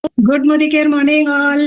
Good मोदिकेयर morning all.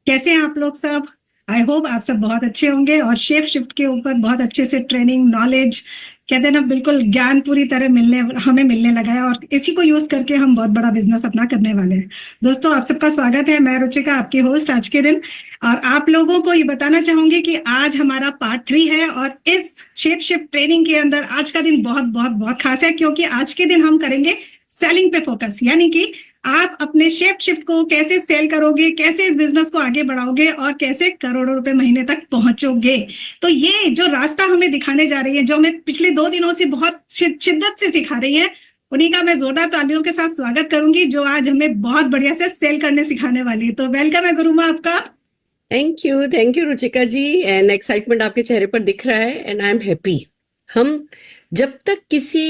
कैसे हैं आप लोग सब? आई होप आप सब बहुत अच्छे होंगे और शेप शिफ्ट के ऊपर बहुत अच्छे से ट्रेनिंग नॉलेज कहते हैं ना, बिल्कुल ज्ञान पूरी तरह मिलने लगा है और इसी को यूज करके हम बहुत बड़ा बिजनेस अपना करने वाले हैं। दोस्तों, आप सबका स्वागत है। मैं रुचिका, आपकी होस्ट आज के दिन। और आप लोगों को ये बताना चाहूंगी कि आज हमारा पार्ट 3 है और इस शेप शिफ्ट ट्रेनिंग के अंदर आज का दिन बहुत बहुत बहुत खास है, क्योंकि आज के दिन हम करेंगे सेलिंग पे फोकस। यानी कि आप अपने शेप शिफ्ट को कैसे सेल करोगे, कैसे इस बिजनेस को आगे बढ़ाओगे और कैसे करोड़ों रुपए महीने तक पहुंचोगे। तो ये जो रास्ता हमें दिखाने जा रही है, जो हमें पिछले 2 दिनों से बहुत शिद्दत से सिखा रही है, उन्हीं का मैं जोरदार तालियों के साथ स्वागत करूंगी, जो आज हमें बहुत बढ़िया से सेल करने सिखाने वाली है। तो वेलकम है गुरुमा आपका। Thank you Ruchika ji. And excitement आपके चेहरे पर दिख रहा है एंड आई एम हैप्पी। हम जब तक किसी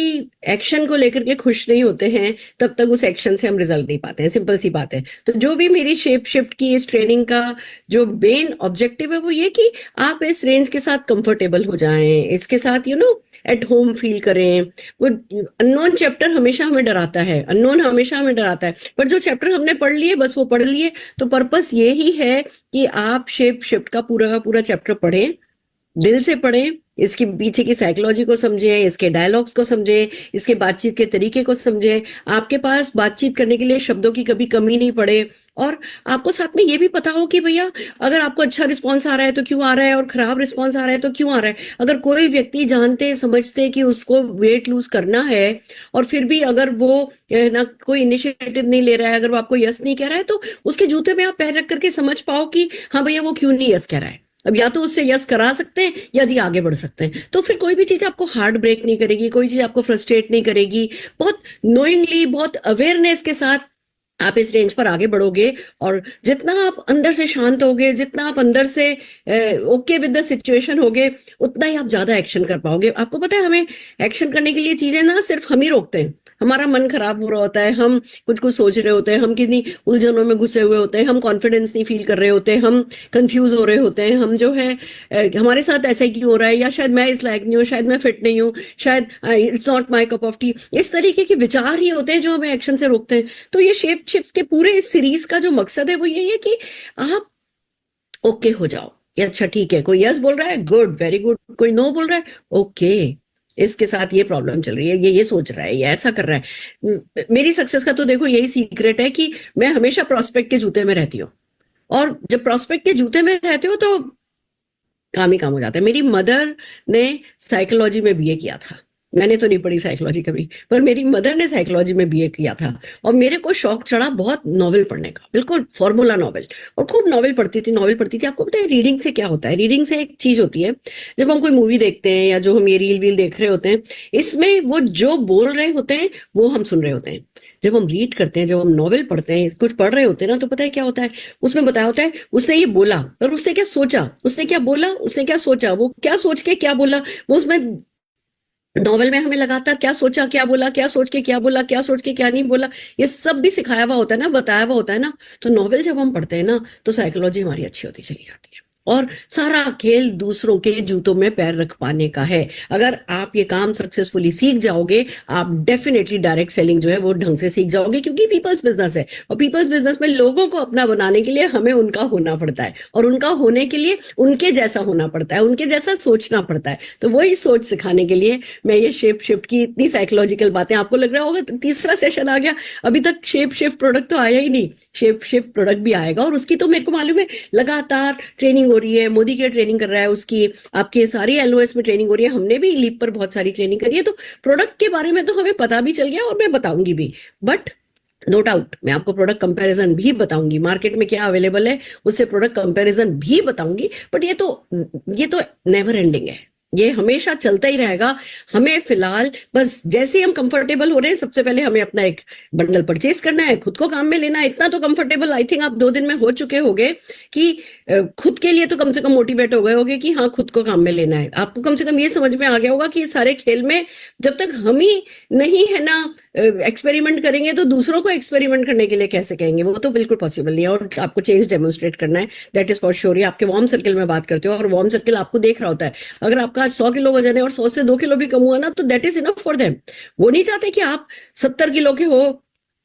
एक्शन को लेकर के खुश नहीं होते हैं तब तक उस एक्शन से हम रिजल्ट नहीं पाते हैं। सिंपल सी बात है। तो जो भी मेरी शेप शिफ्ट की इस ट्रेनिंग का जो मेन ऑब्जेक्टिव है वो ये कि आप इस रेंज के साथ कंफर्टेबल हो जाएं, इसके साथ एट होम फील करें। वो अननोन चैप्टर हमेशा हमें डराता है, अननोन हमेशा हमें डराता है, पर जो चैप्टर हमने पढ़ लिए बस वो पढ़ लिए। तो पर्पस ये ही है कि आप शेप शिफ्ट का पूरा चैप्टर पढ़ें, दिल से पढ़ें, इसके पीछे की साइकोलॉजी को समझें, इसके डायलॉग्स को समझें, इसके बातचीत के तरीके को समझें। आपके पास बातचीत करने के लिए शब्दों की कभी कमी नहीं पड़े और आपको साथ में ये भी पता हो कि भैया अगर आपको अच्छा रिस्पॉन्स आ रहा है तो क्यों आ रहा है और खराब रिस्पॉन्स आ रहा है तो क्यों आ रहा है। अगर कोई व्यक्ति जानते समझते कि उसको वेट लूज करना है और फिर भी अगर वो ना कोई इनिशिएटिव नहीं ले रहा है, अगर वो आपको यस नहीं कह रहा है, तो उसके जूते में आप पैर रख करके समझ पाओ कि हाँ भैया वो क्यों नहीं यस कह रहा है। अब या तो उससे यस करा सकते हैं या जी आगे बढ़ सकते हैं। तो फिर कोई भी चीज आपको हार्ट ब्रेक नहीं करेगी, कोई चीज आपको फ्रस्ट्रेट नहीं करेगी। बहुत नोइंगली, बहुत अवेयरनेस के साथ आप इस रेंज पर आगे बढ़ोगे और जितना आप अंदर से शांत होगे, जितना आप अंदर से ओके विद द सिचुएशन होगे, उतना ही आप ज्यादा एक्शन कर पाओगे। आपको पता है हमें एक्शन करने के लिए चीजें ना सिर्फ हम ही रोकते हैं। हमारा मन खराब हो रहा होता है, हम कुछ कुछ सोच रहे होते हैं, हम कितनी उलझनों में घुसे हुए होते हैं, हम कॉन्फिडेंस नहीं फील कर रहे होते हैं, हम कंफ्यूज हो रहे होते हैं, हम जो है हमारे साथ ऐसा ही क्यों हो रहा है, या शायद मैं इस लायक नहीं हूँ, शायद मैं फिट नहीं हूँ, शायद it's not my cup of T. इस तरीके के विचार ही होते हैं जो हमें एक्शन से रोकते हैं। तो ये शेप शिफ्ट के पूरे इस सीरीज का जो मकसद है वो यही है कि आप ओके हो जाओ। ये अच्छा ठीक है, कोई यस बोल रहा है, गुड, वेरी गुड, कोई नो बोल रहा है, ओके, इसके साथ ये प्रॉब्लम चल रही है, ये सोच रहा है, ये ऐसा कर रहा है। मेरी सक्सेस का तो देखो यही सीक्रेट है कि मैं हमेशा प्रोस्पेक्ट के जूते में रहती हूँ। और जब प्रोस्पेक्ट के जूते में रहते हो तो काम ही काम हो जाता है। मेरी मदर ने साइकोलॉजी में बीए किया था। मैंने तो नहीं पढ़ी साइकोलॉजी कभी, पर मेरी मदर ने साइकोलॉजी में बीए किया था और मेरे को शौक चढ़ा बहुत नॉवेल पढ़ने का, बिल्कुल फॉर्मूला नॉवेल। और खूब नॉवेल पढ़ती थी। आपको पता है रीडिंग से क्या होता है? रीडिंग से एक चीज होती है, जब हम कोई मूवी देखते हैं या जो हम ये रील वील देख रहे होते हैं, इसमें वो जो बोल रहे होते हैं वो हम सुन रहे होते हैं। जब हम रीड करते हैं, जब हम नॉवेल पढ़ते हैं, कुछ पढ़ रहे होते हैं ना, तो पता है क्या होता है? उसमें बताया होता है उसने ये बोला और उसने क्या सोचा, उसने क्या बोला, उसने क्या सोचा, वो क्या सोच के क्या बोला। वो उसमें नॉवेल में हमें लगातार क्या सोचा, क्या बोला, क्या सोच के क्या बोला, क्या सोच के क्या नहीं बोला, ये सब भी सिखाया हुआ होता है ना, बताया हुआ होता है ना। तो नॉवेल जब हम पढ़ते हैं ना तो साइकोलॉजी हमारी अच्छी होती चली जाती है और सारा खेल दूसरों के जूतों में पैर रख पाने का है। अगर आप ये काम सक्सेसफुली सीख जाओगे, आप डेफिनेटली डायरेक्ट सेलिंग जो है वो ढंग से सीख जाओगे, क्योंकि पीपल्स बिजनेस है और पीपल्स बिजनेस में लोगों को अपना बनाने के लिए हमें उनका होना पड़ता है और उनका होने के लिए उनके जैसा होना पड़ता है, उनके जैसा सोचना पड़ता है। तो वही सोच सिखाने के लिए मैं ये शेप शिफ्ट की इतनी साइकोलॉजिकल बातें, आपको लग रहा होगा तीसरा सेशन आ गया, अभी तक शेप शिफ्ट प्रोडक्ट तो आया ही नहीं। शेप शिफ्ट प्रोडक्ट भी आएगा और उसकी तो मेरे को मालूम है लगातार ट्रेनिंग हो रही है। मोदी की ट्रेनिंग कर रहा है, उसकी आपके सारी एलओएस में ट्रेनिंग हो रही है, हमने भी लीप पर बहुत सारी ट्रेनिंग करी है। तो प्रोडक्ट के बारे में तो हमें पता भी चल गया और मैं बताऊंगी भी। बट नो डाउट मैं आपको प्रोडक्ट कंपैरिजन भी बताऊंगी, मार्केट में क्या अवेलेबल है उससे प्रोडक्ट कंपैरिजन भी बताऊंगी। बट ये तो नेवर एंडिंग है, ये हमेशा चलता ही रहेगा। हमें फिलहाल बस जैसे हम कंफर्टेबल हो रहे हैं, सबसे पहले हमें अपना एक बंडल परचेज करना है, खुद को काम में लेना है। इतना तो कंफर्टेबल आई थिंक आप 2 दिन में हो चुके होंगे कि खुद के लिए तो कम से कम मोटिवेट हो गए होंगे कि हाँ खुद को काम में लेना है। आपको कम से कम ये समझ में आ गया होगा कि इस सारे खेल में जब तक हम ही नहीं है ना एक्सपेरिमेंट करेंगे तो दूसरों को एक्सपेरिमेंट करने के लिए कैसे कहेंगे? वो तो बिल्कुल पॉसिबल नहीं है और आपको चेंज डेमोन्स्ट्रेट करना है, दैट इज फॉर श्योर। आपके वार्म सर्कल में बात करते हो और वार्म सर्कल आपको देख रहा होता है। अगर आपका 100 किलो वजन है और 100 से 2 किलो भी कम हुआ ना तो that is enough for them. वो नहीं चाहते कि आप 70 किलो के हो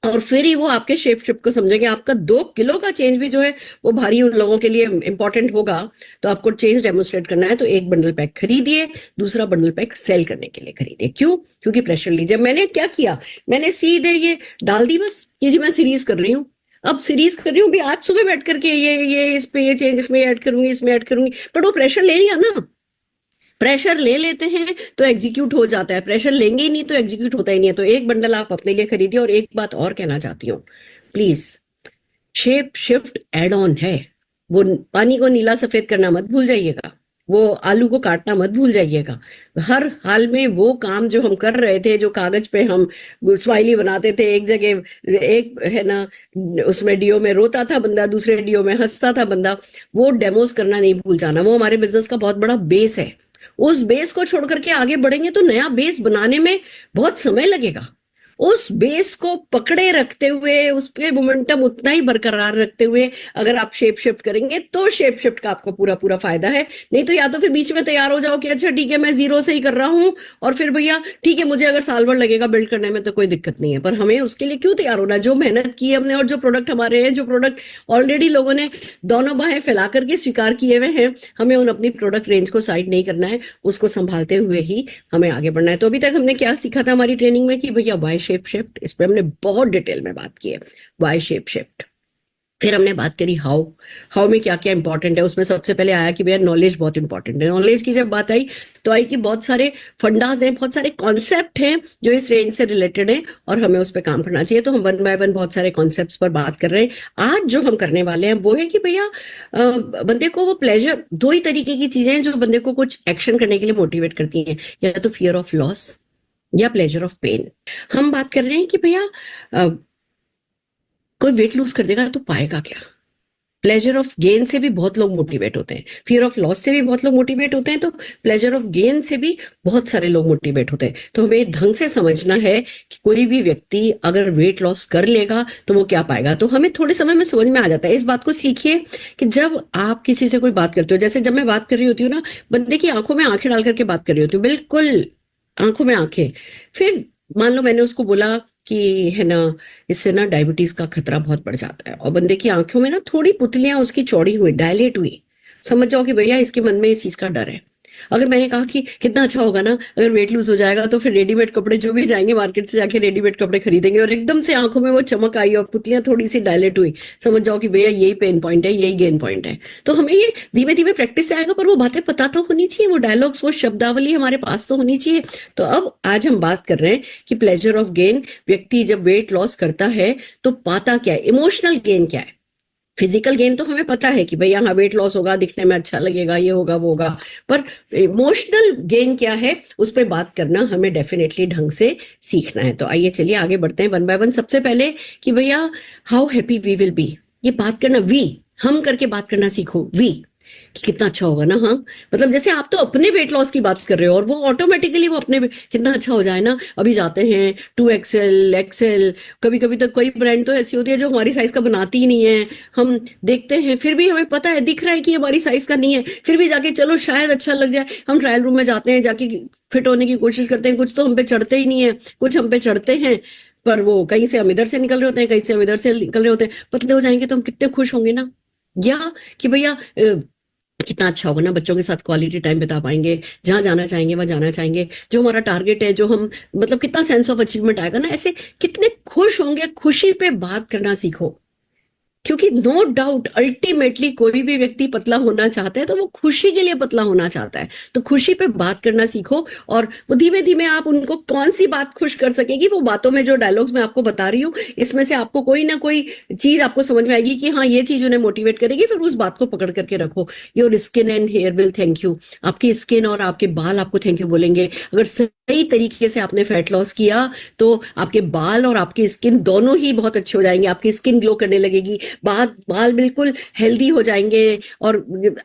और फिर ही वो आपके शेप शिफ्ट को समझेंगे। आपका 2 किलो का चेंज भी जो है वो भारी उन लोगों के लिए इंपॉर्टेंट होगा। तो आपको चेंज डेमोन्स्ट्रेट करना है तो एक बंडल पैक खरीदिए, दूसरा बंडल पैक सेल करने के लिए खरीदिए। क्यों? क्योंकि प्रेशर लीजिए। मैंने क्या किया, मैंने सीधे ये डाल दी बस, ये जी मैं सीरीज कर रही हूँ। अब सीरीज कर रही हूँ भी, आज सुबह बैठ करके ये इस पे ये चेंज इसमें ऐड करूंगी, इसमें ऐड करूंगी, बट वो प्रेशर ले लिया ना। प्रेशर ले लेते हैं तो एग्जीक्यूट हो जाता है, प्रेशर लेंगे ही नहीं तो एग्जीक्यूट होता ही नहीं है। तो एक बंडल आप अपने लिए खरीदिए। और एक बात और कहना चाहती हूँ, please, shape shift add on है। वो पानी को नीला सफेद करना मत भूल जाइएगा, वो आलू को काटना मत भूल जाइएगा। हर हाल में वो काम जो हम कर रहे थे, जो कागज पे हम स्माइली बनाते थे, एक जगह एक है ना, उसमें डीओ में रोता था बंदा, दूसरे डीओ में हंसता था बंदा, वो डेमोस करना नहीं भूल जाना। वो हमारे बिजनेस का बहुत बड़ा बेस है। उस बेस को छोड़ करके आगे बढ़ेंगे तो नया बेस बनाने में बहुत समय लगेगा। उस बेस को पकड़े रखते हुए, उस पे मोमेंटम उतना ही बरकरार रखते हुए अगर आप शेप शिफ्ट करेंगे तो शेप शिफ्ट का आपको पूरा पूरा फायदा है। नहीं तो या तो फिर बीच में तैयार हो जाओ कि अच्छा ठीक है मैं जीरो से ही कर रहा हूं, और फिर भैया ठीक है मुझे अगर साल भर लगेगा बिल्ड करने में तो कोई दिक्कत नहीं है, पर हमें उसके लिए क्यों तैयार होना? जो मेहनत की है हमने और जो प्रोडक्ट हमारे हैं, जो प्रोडक्ट ऑलरेडी लोगों ने दोनों बाहें फैला करके स्वीकार किए हुए हैं, हमें उन अपनी प्रोडक्ट रेंज को साइड नहीं करना है, उसको संभालते हुए ही हमें आगे बढ़ना है। तो अभी तक हमने क्या सीखा था हमारी ट्रेनिंग में कि भैया वाई शेप शिफ्ट, इस पे हमने बहुत डिटेल में बात की है, वाई शेप शिफ्ट। फिर हमने बात करी हाउ, हाउ में क्या क्या इंपॉर्टेंट है। उसमें सबसे पहले आया कि भैया नॉलेज बहुत इंपॉर्टेंट है। नॉलेज की जब बात आई तो आई कि बहुत सारे फंडास हैं, बहुत सारे कॉन्सेप्ट हैं जो इस रेंज से रिलेटेड है और हमें उस पर काम करना चाहिए। तो हम 1 बाय 1 बहुत सारे कॉन्सेप्ट्स पर बात कर रहे हैं। आज जो हम करने वाले हैं वो है कि भैया बंदे को वो प्लेजर, दो ही तरीके की चीजें हैं जो बंदे को कुछ एक्शन करने के लिए मोटिवेट करती हैं, या तो फियर ऑफ लॉस या प्लेजर ऑफ पेन। हम बात कर रहे हैं कि भैया कोई वेट लूज कर देगा तो पाएगा क्या? प्लेजर ऑफ गेन से भी बहुत लोग मोटिवेट होते हैं, फियर ऑफ लॉस से भी बहुत लोग मोटिवेट होते हैं, तो प्लेजर ऑफ गेन से भी बहुत सारे लोग मोटिवेट होते हैं। तो हमें ढंग से समझना है कि कोई भी व्यक्ति अगर वेट लॉस कर लेगा तो वो क्या पाएगा। तो हमें थोड़े समय में समझ में आ जाता है। इस बात को सीखिए कि जब आप किसी से कोई बात करते हो, जैसे जब मैं बात कर रही होती हूँ ना, बंदे की आंखों में आंखें डाल करके बात कर रही होती हूँ, बिल्कुल आंखों में आंखें। फिर मान लो मैंने उसको बोला कि है ना, इससे ना डायबिटीज का खतरा बहुत बढ़ जाता है, और बंदे की आंखों में ना थोड़ी पुतलियां उसकी चौड़ी हुई, डायलेट हुई, समझ जाओ कि भैया इसके मन में इस चीज का डर है। अगर मैंने कहा कि कितना अच्छा होगा ना अगर वेट लूज हो जाएगा, तो फिर रेडीमेड कपड़े जो भी जाएंगे मार्केट से जाके रेडीमेड कपड़े खरीदेंगे, और एकदम से आंखों में वो चमक आई और पुतलियां थोड़ी सी डायलेट हुई, समझ जाओ कि भैया यही पेन पॉइंट है, यही गेन पॉइंट है। तो हमें ये धीमे धीमे प्रैक्टिस से आएगा, पर वो बातें पता तो होनी चाहिए, वो डायलॉग्स, वो शब्दावली हमारे पास तो होनी चाहिए। तो अब आज हम बात कर रहे हैं कि प्लेजर ऑफ गेन, व्यक्ति जब वेट लॉस करता है तो पाता क्या है, इमोशनल गेन क्या है। फिजिकल गेन तो हमें पता है कि भाई यहाँ वेट लॉस होगा, दिखने में अच्छा लगेगा, ये होगा वो होगा, पर इमोशनल गेन क्या है उस पर बात करना हमें डेफिनेटली ढंग से सीखना है। तो आइए चलिए आगे बढ़ते हैं 1 बाय 1। सबसे पहले कि भैया how happy we will be, ये बात करना, वी, हम करके बात करना सीखो, वी, कि कितना अच्छा होगा ना। हाँ, मतलब जैसे आप तो अपने वेट लॉस की बात कर रहे हो और वो ऑटोमेटिकली वो अपने कितना अच्छा हो जाए ना। अभी जाते हैं 2XL XL, कभी कभी तो कोई ब्रांड तो ऐसी होती है जो हमारी साइज का बनाती ही नहीं है। हम देखते हैं फिर भी हमें पता है, दिख रहा है कि हमारी साइज का नहीं है, फिर भी जाके चलो शायद अच्छा लग जाए, हम ट्रायल रूम में जाते हैं, जाके फिट होने की कोशिश करते हैं। कुछ तो हम पे चढ़ते ही नहीं है, कुछ हम पे चढ़ते हैं, पर वो कहीं से हम इधर से निकल रहे होते हैं, कहीं से हम इधर से निकल रहे होते हैं। पतले हो जाएंगे तो हम कितने खुश होंगे ना। या कि भैया कितना अच्छा होगा ना, बच्चों के साथ क्वालिटी टाइम बिता पाएंगे, जहां जाना चाहेंगे वहां जाना चाहेंगे, जो हमारा टारगेट है, जो हम मतलब कितना सेंस ऑफ अचीवमेंट आएगा ना, ऐसे कितने खुश होंगे। खुशी पे बात करना सीखो, क्योंकि नो डाउट अल्टीमेटली कोई भी व्यक्ति पतला होना चाहता है तो वो खुशी के लिए पतला होना चाहता है। तो खुशी पे बात करना सीखो, और वो धीमे धीमे आप उनको कौन सी बात खुश कर सकेगी, वो बातों में जो डायलॉग्स मैं आपको बता रही हूँ इसमें से आपको कोई ना कोई चीज आपको समझ में आएगी कि हाँ ये चीज उन्हें मोटिवेट करेगी। फिर उस बात को पकड़ करके रखो। Your skin and hair will thank you, आपकी स्किन और आपके बाल आपको थैंक यू बोलेंगे। अगर सही तरीके से आपने फैट लॉस किया तो आपके बाल और आपकी स्किन दोनों ही बहुत अच्छे हो जाएंगे, आपकी स्किन ग्लो करने लगेगी, बाल बिल्कुल हेल्दी हो जाएंगे और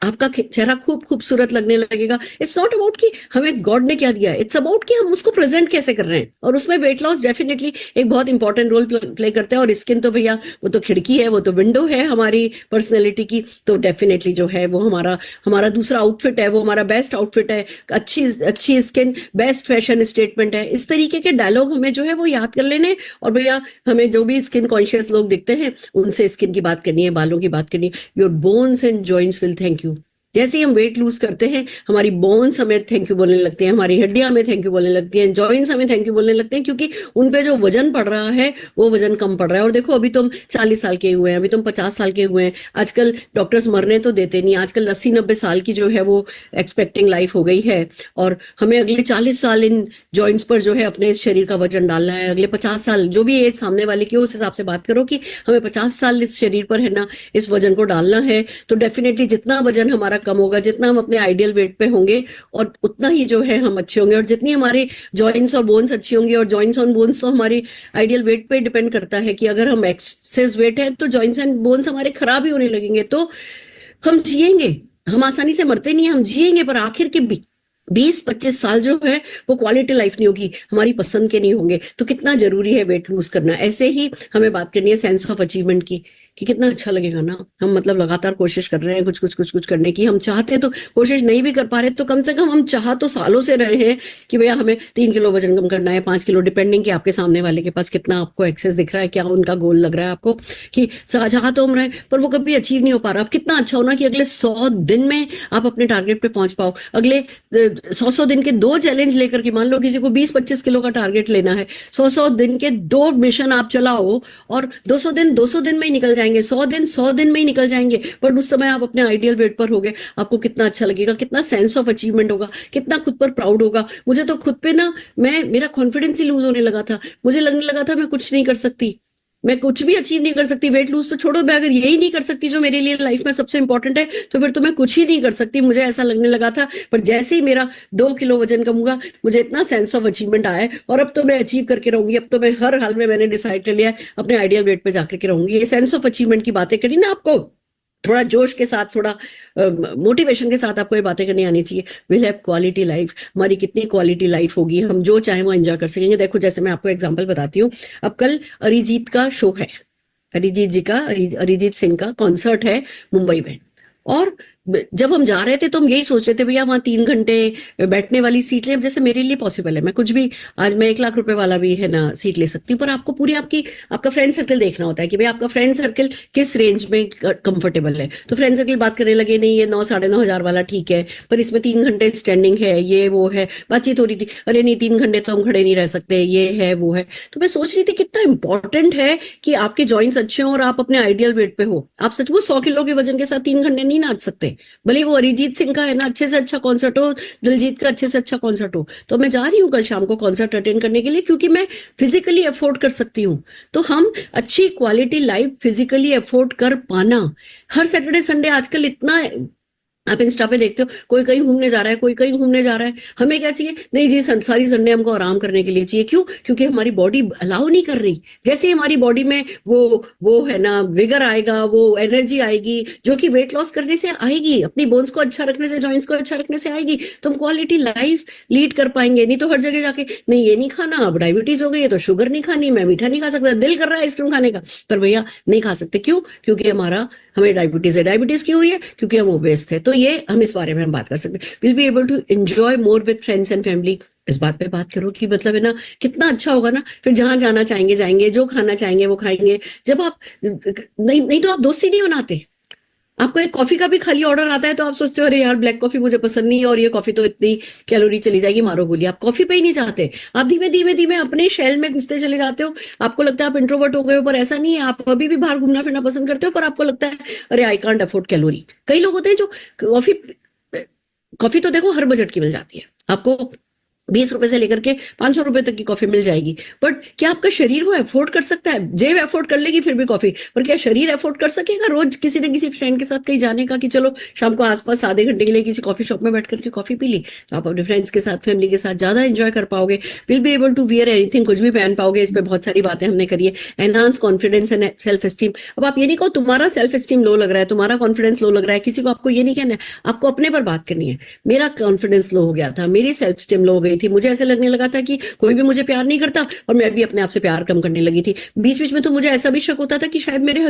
आपका चेहरा खूब खूबसूरत लगने लगेगा। इट्स नॉट अबाउट कि हमें गॉड ने क्या दिया, इट्स अबाउट कि हम उसको प्रेजेंट कैसे कर रहे हैं, और उसमें वेट लॉस डेफिनेटली एक बहुत इंपॉर्टेंट रोल प्ले करता है। और स्किन तो भैया वो तो खिड़की है, वो तो विंडो है हमारी पर्सनैलिटी की, तो डेफिनेटली जो है वो हमारा हमारा दूसरा आउटफिट है, वो हमारा बेस्ट आउटफिट है। अच्छी अच्छी स्किन बेस्ट फैशन स्टेटमेंट है। इस तरीके के डायलॉग हमें जो है वो याद कर लेने, और भैया हमें जो भी स्किन कॉन्शियस लोग दिखते हैं उनसे स्किन की बात करनी है, बालों की बात करनी है। Your bones and joints will thank you. जैसे ही हम वेट लूज करते हैं हमारी बोन्स हमें थैंक यू बोलने लगती हैं, हमारी हड्डियां हमें थैंक यू बोलने लगती हैं, जॉइंट्स हमें थैंक यू बोलने लगते हैं, क्योंकि उन पे जो वजन पड़ रहा है वो वजन कम पड़ रहा है। और देखो अभी तुम 40 साल के हुए हैं, अभी तुम 50 साल के हुए हैं, आजकल डॉक्टर्स मरने तो देते नहीं, आजकल 80-90 साल की जो है वो एक्सपेक्टिंग लाइफ हो गई है। और हमें अगले 40 साल इन जॉइंट्स पर जो है अपने इस शरीर का वजन डालना है। अगले 50 साल जो भी एज सामने वाले की उस हिसाब से बात करो कि हमें 50 साल इस शरीर पर है ना इस वजन को डालना है। तो डेफिनेटली जितना वजन हमारा कम होगा, जितना हम अपने आइडियल वेट पे होंगे, और उतना ही जो है हम अच्छे होंगे। और जितनी हमारी जॉइंट्स और बोन्स अच्छी होंगी, और जॉइंट्स और बोन्स तो हमारी आइडियल वेट पे डिपेंड करता है कि अगर हम एक्सेस वेट है तो जॉइंट्स एंड बोन्स हमारे खराब ही होने लगेंगे, तो हम जिएंगे। हम आसानी से मरते नहीं, हम जिएंगे, पर आखिर के 20-25 साल जो है वो क्वालिटी लाइफ नहीं होगी, हमारी पसंद के नहीं होंगे। तो कितना जरूरी है वेट लूज करना। ऐसे ही हमें बात करनी है सेंस ऑफ अचीवमेंट की, कि कितना अच्छा लगेगा ना, हम मतलब लगातार कोशिश कर रहे हैं कुछ करने की, हम चाहते हैं तो कोशिश नहीं भी कर पा रहे तो कम से कम हम चाह तो सालों से रहे हैं कि भैया हमें 3 किलो वजन कम करना है, 5 किलो, डिपेंडिंग कि आपके सामने वाले के पास कितना आपको एक्सेस दिख रहा है, क्या उनका गोल लग रहा है आपको, कि चाह तो हम रहे पर वो कभी अचीव नहीं हो पा रहा। अब कितना अच्छा होना कि अगले 100 दिन में आप अपने टारगेट पे पहुंच पाओ। अगले 100 दिन के 2 चैलेंज लेकर के, मान लो किसी को 20-25 किलो का टारगेट लेना है, 100 दिन के 2 मिशन आप चलाओ और 200 दिन में ही निकल जाएंगे, 100 दिन में ही निकल जाएंगे, पर उस समय आप अपने आइडियल वेट पर होगे। आपको कितना अच्छा लगेगा, कितना सेंस ऑफ अचीवमेंट होगा, कितना खुद पर प्राउड होगा। मुझे तो खुद पे ना मेरा कॉन्फिडेंस ही लूज होने लगा था, मुझे लगने लगा था मैं कुछ नहीं कर सकती, मैं कुछ भी अचीव नहीं कर सकती। वेट लूज तो छोड़ो, मैं अगर यही नहीं कर सकती जो मेरे लिए लाइफ में सबसे इंपॉर्टेंट है, तो फिर तो मैं कुछ ही नहीं कर सकती, मुझे ऐसा लगने लगा था। पर जैसे ही मेरा 2 किलो वजन कम हुआ, मुझे इतना सेंस ऑफ अचीवमेंट आया, और अब तो मैं अचीव करके रहूंगी। अब तो मैं हर हाल में मैंने डिसाइड कर लिया है अपने आइडियल वेट पे जाकर के रहूंगी। ये सेंस ऑफ अचीवमेंट की बातें करी ना, आपको थोड़ा जोश के साथ, थोड़ा मोटिवेशन के साथ आपको ये बातें करनी आनी चाहिए। विल हैव क्वालिटी लाइफ, हमारी कितनी क्वालिटी लाइफ होगी, हम जो चाहे वो एंजॉय कर सकेंगे। देखो जैसे मैं आपको एग्जांपल बताती हूँ, अब कल अरिजीत का शो है, अरिजीत जी का, अरिजीत सिंह का कॉन्सर्ट है मुंबई में। और जब हम जा रहे थे तो हम यही सोच रहे थे भैया वहां 3 घंटे बैठने वाली सीट ले, जैसे मेरे लिए पॉसिबल है, मैं कुछ भी, आज मैं 1 लाख रुपए वाला भी है ना सीट ले सकती हूँ, पर आपको पूरी आपका फ्रेंड सर्कल देखना होता है कि भाई आपका फ्रेंड सर्कल किस रेंज में कंफर्टेबल है। तो फ्रेंड सर्कल बात करने लगे, नहीं ये 9-9.5 हजार वाला ठीक है, पर इसमें 3 घंटे स्टैंडिंग है, ये वो है, बातचीत हो रही थी। अरे नहीं 3 घंटे तो हम खड़े नहीं रह सकते, ये है वो है। तो मैं सोच रही थी कितना इंपॉर्टेंट है कि आपके जॉइंट्स अच्छे हों और आप अपने आइडियल वेट पे हो। आप सच वो 100 किलो के वजन के साथ 3 घंटे नहीं नाच सकते, भले वो अरिजीत सिंह का है ना अच्छे से अच्छा कॉन्सर्ट हो, दिलजीत का अच्छे से अच्छा कॉन्सर्ट हो। तो मैं जा रही हूँ कल शाम को कॉन्सर्ट अटेंड करने के लिए, क्योंकि मैं फिजिकली अफोर्ड कर सकती हूँ। तो हम अच्छी क्वालिटी लाइफ फिजिकली अफोर्ड कर पाना, हर सैटरडे संडे आजकल इतना, आप इंस्टा पे देखते हो कोई कहीं घूमने जा रहा है, कोई कहीं घूमने जा रहा है, हमें क्या चाहिए, नहीं जी सारी संडे हमको आराम करने के लिए चाहिए। क्यों? क्योंकि हमारी बॉडी अलाउ नहीं कर रही। जैसे हमारी बॉडी में वो है ना विगर आएगा, वो एनर्जी आएगी जो कि वेट लॉस करने से आएगी, अपनी बोन्स को अच्छा रखने से, जॉइंट्स को अच्छा रखने से आएगी, तो हम क्वालिटी लाइफ लीड कर पाएंगे। नहीं तो हर जगह जाके नहीं ये नहीं खाना, अब डायबिटीज हो गई है तो शुगर नहीं खानी, मैं मीठा नहीं खा सकता, दिल कर रहा है आइसक्रीम खाने का, पर भैया नहीं खा सकते। क्यों? क्योंकि हमें डायबिटीज है। डायबिटीज क्यों हुई है? क्योंकि हम ओबेस थे। तो ये हम इस बारे में हम बात कर सकते हैं। Will be able to enjoy more with friends and family. इस बात पे बात करो कि मतलब है ना कितना अच्छा होगा ना, फिर जहां जाना चाहेंगे जाएंगे, जो खाना चाहेंगे वो खाएंगे। जब आप नहीं तो आप दोस्ती नहीं बनाते। आपको एक कॉफी का भी खाली ऑर्डर आता है तो आप सोचते हो अरे यार ब्लैक कॉफी मुझे पसंद नहीं है और ये कॉफी तो इतनी कैलोरी चली जाएगी, मारो गोली। आप कॉफी पे ही नहीं जाते, आप धीमे धीमे धीमे अपने शेल में घुसते चले जाते हो। आपको लगता है आप इंट्रोवर्ट हो गए हो, पर ऐसा नहीं है। आप अभी भी बाहर घूमना फिरना पसंद करते हो, पर आपको लगता है अरे आई कांट अफोर्ड कैलोरी। कई लोग होते हैं जो कॉफी तो देखो हर बजट की मिल जाती है आपको, ₹20 से लेकर के ₹500 तक की कॉफी मिल जाएगी। बट क्या आपका शरीर वो अफोर्ड कर सकता है? जेब अफोर्ड कर लेगी फिर भी कॉफी, पर क्या शरीर अफोर्ड कर सकेगा रोज किसी न किसी फ्रेंड के साथ कहीं जाने का कि चलो शाम को आसपास आधे घंटे के लिए किसी कॉफी शॉप में बैठ करके कॉफी पी ली? तो आप अपने फ्रेंड्स के साथ, फैमिली के साथ ज्यादा एंजॉय कर पाओगे। Will be able to wear anything, कुछ भी पहन पाओगे। इस पे बहुत सारी बातें हमने करी है। Enhance confidence and self esteem. अब आप ये नहीं कहो तुम्हारा सेल्फ एस्टीम लो लग रहा है, तुम्हारा कॉन्फिडेंस लो लग रहा है, किसी को आपको ये नहीं कहना है, आपको अपने पर बात करनी है। मेरा कॉन्फिडेंस लो हो गया था, मेरी सेल्फ स्टीम लो हो गई थी, मुझे ऐसे लगने लगा था कि कोई भी मुझे प्यार नहीं करता, और मैं भी अपने आप से प्यार कम करने लगी थी। बीच बीच में तो मुझे ऐसा भी शक होता था कि शायद मेरे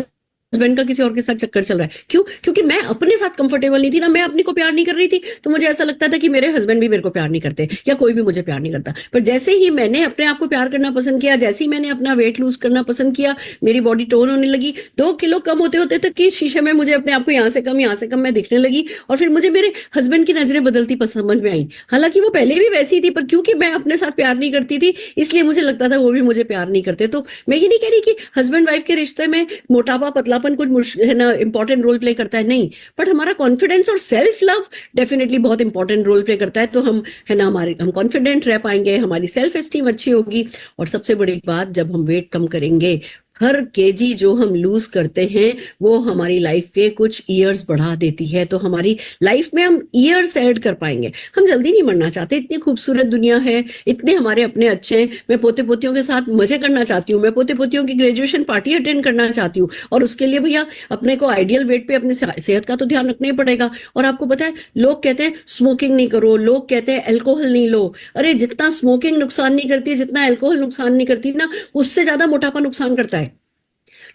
हस्बैंड का किसी और के साथ चक्कर चल रहा है। क्यों? क्योंकि मैं अपने साथ कंफर्टेबल नहीं थी ना, मैं अपने को प्यार नहीं कर रही थी, तो मुझे ऐसा लगता था कि मेरे हस्बैंड भी मेरे को प्यार नहीं करते या कोई भी मुझे प्यार नहीं करता। पर जैसे ही मैंने अपने आप को प्यार करना पसंद किया, जैसे ही मैंने अपना वेट लूज करना पसंद किया, मेरी बॉडी टोन होने लगी, 2 किलो कम होते होते तक कि शीशे में मुझे अपने आप को यहाँ से कम मैं दिखने लगी, और फिर मुझे मेरे हस्बैंड की नजरें बदलती समझ में आई। हालांकि वो पहले भी वैसी थी, पर क्योंकि मैं अपने साथ प्यार नहीं करती थी, इसलिए मुझे लगता था वो भी मुझे प्यार नहीं करते। तो मैं ये नहीं कह रही कि हस्बैंड वाइफ के रिश्ते में मोटापा पतलापन कुछ है ना इंपॉर्टेंट रोल प्ले करता है, नहीं, बट हमारा कॉन्फिडेंस और सेल्फ लव डेफिनेटली बहुत इंपॉर्टेंट रोल प्ले करता है। तो हम है ना हम कॉन्फिडेंट रह पाएंगे, हमारी सेल्फ एस्टीम अच्छी होगी। और सबसे बड़ी बात, जब हम वेट कम करेंगे, हर केजी जो हम लूज करते हैं वो हमारी लाइफ के कुछ ईयर्स बढ़ा देती है। तो हमारी लाइफ में हम ईयर्स ऐड कर पाएंगे। हम जल्दी नहीं मरना चाहते, इतनी खूबसूरत दुनिया है, इतने हमारे अपने अच्छे हैं। मैं पोते पोतियों के साथ मजे करना चाहती हूँ, मैं पोते पोतियों की ग्रेजुएशन पार्टी अटेंड करना चाहती हूँ, और उसके लिए भैया अपने को आइडियल वेट पे अपने सेहत का तो ध्यान रखना ही पड़ेगा। और आपको पता है, लोग कहते हैं स्मोकिंग नहीं करो, लोग कहते हैं अल्कोहल नहीं लो। अरे जितना स्मोकिंग नुकसान नहीं करती, जितना अल्कोहल नुकसान नहीं करती ना, उससे ज्यादा मोटापा नुकसान करता है।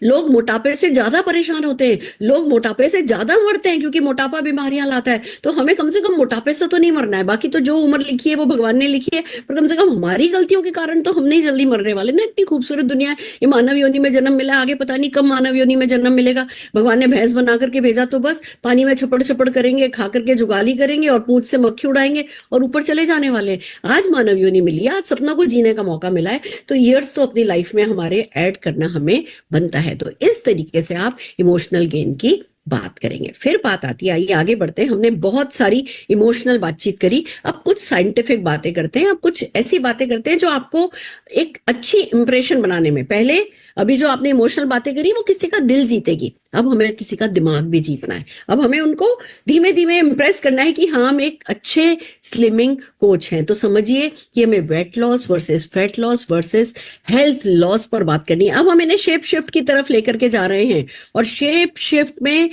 लोग मोटापे से ज्यादा परेशान होते हैं, लोग मोटापे से ज्यादा मरते हैं, क्योंकि मोटापा बीमारियां लाता है। तो हमें कम से कम मोटापे से तो नहीं मरना है। बाकी तो जो उम्र लिखी है वो भगवान ने लिखी है, पर कम से कम हमारी गलतियों के कारण तो हम नहीं जल्दी मरने वाले ना। इतनी खूबसूरत दुनिया है, ये मानव योनि में जन्म मिला, आगे पता नहीं कब मानव योनि में जन्म मिलेगा। भगवान ने भैंस बना करके भेजा तो बस पानी में छपड़ छपड़ करेंगे, खा करके जुगाली करेंगे और पूंछ से मक्खी उड़ाएंगे और ऊपर चले जाने वाले। आज मानव योनि मिली, आज सपना को जीने का मौका मिला है, तो ईयर्स तो अपनी लाइफ में हमारे ऐड करना हमें बनता है। तो इस तरीके से आप इमोशनल गेन की बात करेंगे। फिर बात आती है, आइए आगे बढ़ते हैं। हमने बहुत सारी इमोशनल बातचीत करी, अब कुछ साइंटिफिक बातें करते हैं, अब कुछ ऐसी बातें करते हैं जो आपको एक अच्छी इंप्रेशन बनाने में, पहले अभी जो आपने इमोशनल बातें करी वो किसी का दिल जीतेगी, अब हमें किसी का दिमाग भी जीतना है। अब हमें उनको धीमे धीमे इंप्रेस करना है कि हाँ हम एक अच्छे स्लिमिंग कोच हैं। तो समझिए कि हमें weight loss versus fat loss versus health loss पर बात करनी है। अब हम इन्हें शेप शिफ्ट की तरफ लेकर के जा रहे हैं, और शेप शिफ्ट में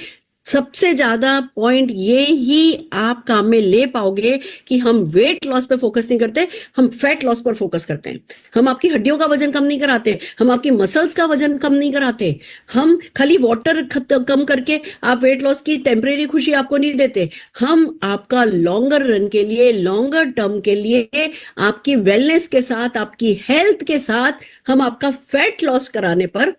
सबसे ज्यादा पॉइंट ये ही आप काम में ले पाओगे कि हम वेट लॉस पे फोकस नहीं करते, हम फैट लॉस पर फोकस करते हैं। हम आपकी हड्डियों का वजन कम नहीं कराते, हम आपकी मसल्स का वजन कम नहीं कराते, हम खाली वाटर कम करके आप वेट लॉस की टेम्परेरी खुशी आपको नहीं देते। हम आपका लॉन्गर रन के लिए, लॉन्गर टर्म के लिए, आपकी वेलनेस के साथ, आपकी हेल्थ के साथ हम आपका फैट लॉस कराने पर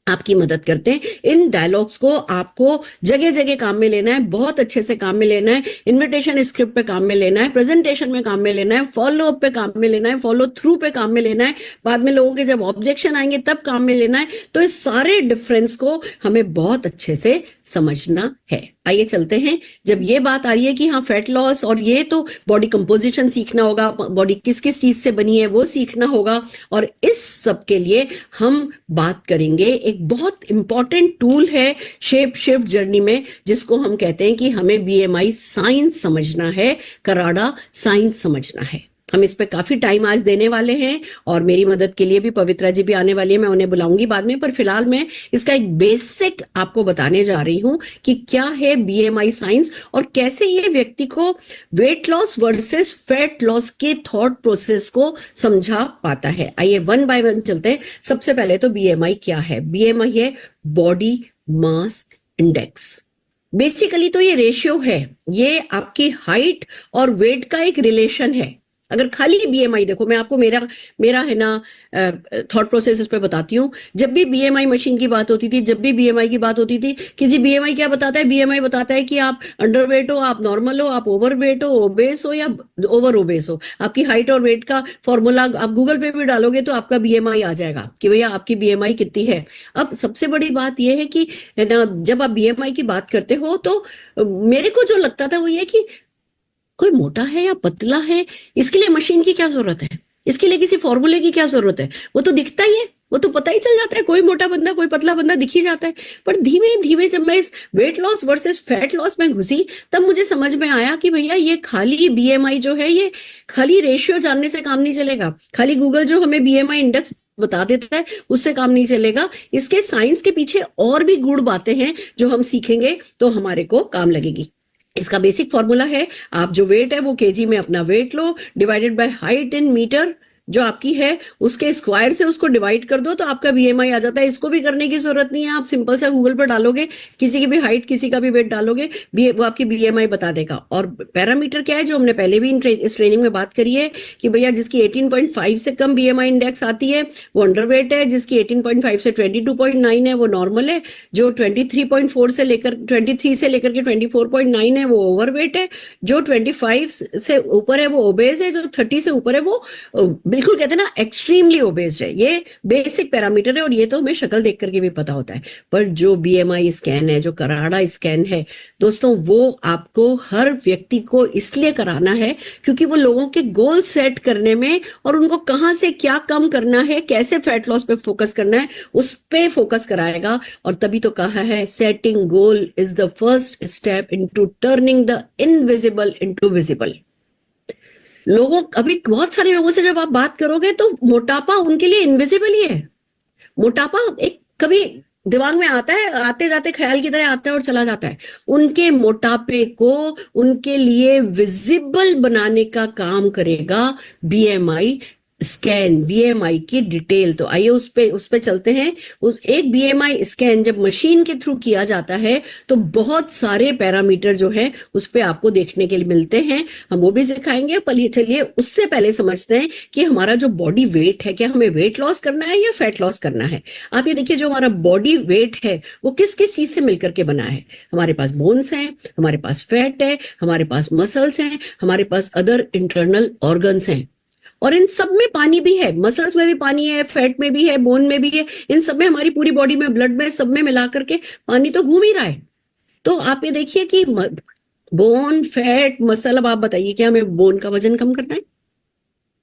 आपकी मदद करते हैं। इन डायलॉग्स को आपको जगह जगह काम में लेना है, बहुत अच्छे से काम में लेना है, इन्विटेशन स्क्रिप्ट पे काम में लेना है, प्रेजेंटेशन में काम में लेना है, फॉलो अप पे काम में लेना है, फॉलो थ्रू पे काम में लेना है, बाद में लोगों के जब ऑब्जेक्शन आएंगे तब काम में लेना है। तो इस सारे डिफरेंस को हमें बहुत अच्छे से समझना है। आइए चलते हैं, जब ये बात आ रही है कि हाँ फैट लॉस, और ये तो बॉडी कंपोजिशन सीखना होगा, बॉडी किस किस चीज से बनी है वो सीखना होगा, और इस सब के लिए हम बात करेंगे एक बहुत इंपॉर्टेंट टूल है शेप शिफ्ट जर्नी में, जिसको हम कहते हैं कि हमें बीएमआई साइंस समझना है, कराडा साइंस समझना है। हम इस पे काफी टाइम आज देने वाले हैं, और मेरी मदद के लिए भी पवित्रा जी भी आने वाली है, मैं उन्हें बुलाऊंगी बाद में। पर फिलहाल मैं इसका एक बेसिक आपको बताने जा रही हूं कि क्या है बीएमआई साइंस और कैसे ये व्यक्ति को weight loss versus fat loss के थॉट प्रोसेस को समझा पाता है। आइए वन बाय वन चलते हैं। सबसे पहले तो बीएमआई क्या है? बीएमआई है बॉडी मास इंडेक्स। बेसिकली तो ये रेशियो है, ये आपकी हाइट और वेट का एक रिलेशन है। अगर खाली बीएमआई देखो, मैं आपको मेरा है ना थॉट प्रोसेस इस पे बताती हूँ। जब भी बीएमआई मशीन की बात होती थी, जब भी बीएमआई की बात होती थी कि जी बीएमआई क्या बताता है, बीएमआई बताता है कि आप अंडरवेट हो, आप नॉर्मल हो, आप ओवरवेट हो, ओबेस हो या ओवर ओबेस हो। आपकी हाइट और वेट का फॉर्मूला आप गूगल पे भी डालोगे तो आपका बीएमआई आ जाएगा कि भैया आपकी बीएमआई कितनी है। अब सबसे बड़ी बात यह है कि है ना, जब आप बीएमआई की बात करते हो तो मेरे को जो लगता था वो ये कि कोई मोटा है या पतला है, इसके लिए मशीन की क्या जरूरत है, इसके लिए किसी फॉर्मूले की क्या जरूरत है, वो तो दिखता ही है, वो तो पता ही चल जाता है, कोई मोटा बंदा कोई पतला बंदा दिख ही जाता है। पर धीमे धीमे जब मैं इस weight loss versus fat loss में घुसी, तब मुझे समझ में आया कि भैया ये खाली बीएमआई जो है, ये खाली रेशियो जानने से काम नहीं चलेगा, खाली गूगल जो हमें बीएमआई इंडेक्स बता देता है उससे काम नहीं चलेगा, इसके साइंस के पीछे और भी गूढ़ बातें हैं जो हम सीखेंगे तो हमारे को काम लगेगी। इसका बेसिक फॉर्मूला है, आप जो वेट है वो केजी में अपना वेट लो, divided by height in metre जो आपकी है, उसके स्क्वायर से उसको डिवाइड कर दो तो आपका बीएमआई आ जाता है। इसको भी करने की जरूरत नहीं है, आप सिंपल सा गूगल पर डालोगे, किसी की भी हाइट किसी का भी वेट डालोगे, वो आपकी बीएमआई बता देगा। और पैरामीटर क्या है जो हमने पहले भी इस ट्रेनिंग में बात करी है कि भैया जिसकी 18.5 से कम बीएमआई इंडेक्स आती है वो अंडरवेट है, जिसकी 18.5 से 22.9 है वो नॉर्मल है, जो 23.4 से लेकर 23 से लेकर के 24.9 है वो ओवरवेट है, जो 25 से ऊपर है वो ओबेज है, जो 30 से ऊपर है वो बिल्कुल कहते हैं ना एक्सट्रीमली ओबेस्ड है। ये बेसिक पैरामीटर है और ये तो हमें शक्ल देख करके भी पता होता है। पर जो बीएमआई स्कैन है, जो कराड़ा स्कैन है दोस्तों, वो आपको हर व्यक्ति को इसलिए कराना है क्योंकि वो लोगों के गोल सेट करने में और उनको कहां से क्या कम करना है, कैसे फैट लॉस पे फोकस करना है, उस पे फोकस कराएगा। और तभी तो कहा है setting goal is the first step into turning the invisible into visible. लोगों, अभी बहुत सारे लोगों से जब आप बात करोगे तो मोटापा उनके लिए इनविजिबल ही है। मोटापा एक कभी दिमाग में आता है, आते जाते ख्याल की तरह आता है और चला जाता है। उनके मोटापे को उनके लिए विजिबल बनाने का काम करेगा बीएमआई स्कैन, बीएमआई की डिटेल। तो आइए उस पे चलते हैं। उस एक बीएमआई स्कैन जब मशीन के थ्रू किया जाता है तो बहुत सारे पैरामीटर जो है उस पे आपको देखने के लिए मिलते हैं, हम वो भी सिखाएंगे। पर चलिए उससे पहले समझते हैं कि हमारा जो बॉडी वेट है, क्या हमें वेट लॉस करना है या फैट लॉस करना है। आप ये देखिए, जो हमारा बॉडी वेट है वो किस किस चीज से मिलकर के बना है। हमारे पास बोन्स हैं, हमारे पास फैट है, हमारे पास मसल्स हैं, हमारे पास अदर इंटरनल ऑर्गन्स हैं, और इन सब में पानी भी है। मसल्स में भी पानी है, फैट में भी है, बोन में भी है, इन सब में, हमारी पूरी बॉडी में, ब्लड में, सब में मिला करके पानी तो घूम ही रहा है। तो आप ये देखिए कि बोन, फैट, मसल, अब आप बताइए क्या हमें बोन का वजन कम करना है,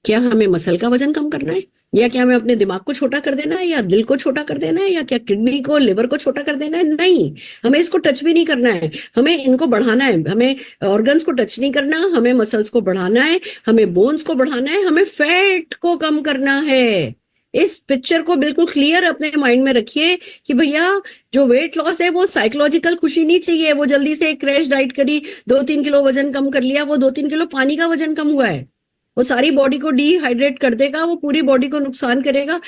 क्या हमें मसल का वजन कम करना है, या क्या हमें अपने दिमाग को छोटा कर देना है, या दिल को छोटा कर देना है, या क्या किडनी को, लिवर को छोटा कर देना है? नहीं, हमें इसको टच भी नहीं करना है, हमें इनको बढ़ाना है। हमें ऑर्गन्स को टच नहीं करना, हमें मसल्स को बढ़ाना है, हमें बोन्स को बढ़ाना है, हमें फैट को कम करना है। इस पिक्चर को बिल्कुल क्लियर अपने माइंड में रखिए कि भैया जो वेट लॉस है वो साइकोलॉजिकल खुशी नहीं चाहिए। वो जल्दी से एक क्रैश डाइट करी, 2-3 किलो वजन कम कर लिया, वो 2-3 किलो पानी का वजन कम हुआ है, वो सारी बॉडी को डिहाइड्रेट कर देगा, वो पूरी बॉडी को नुकसान करेगा।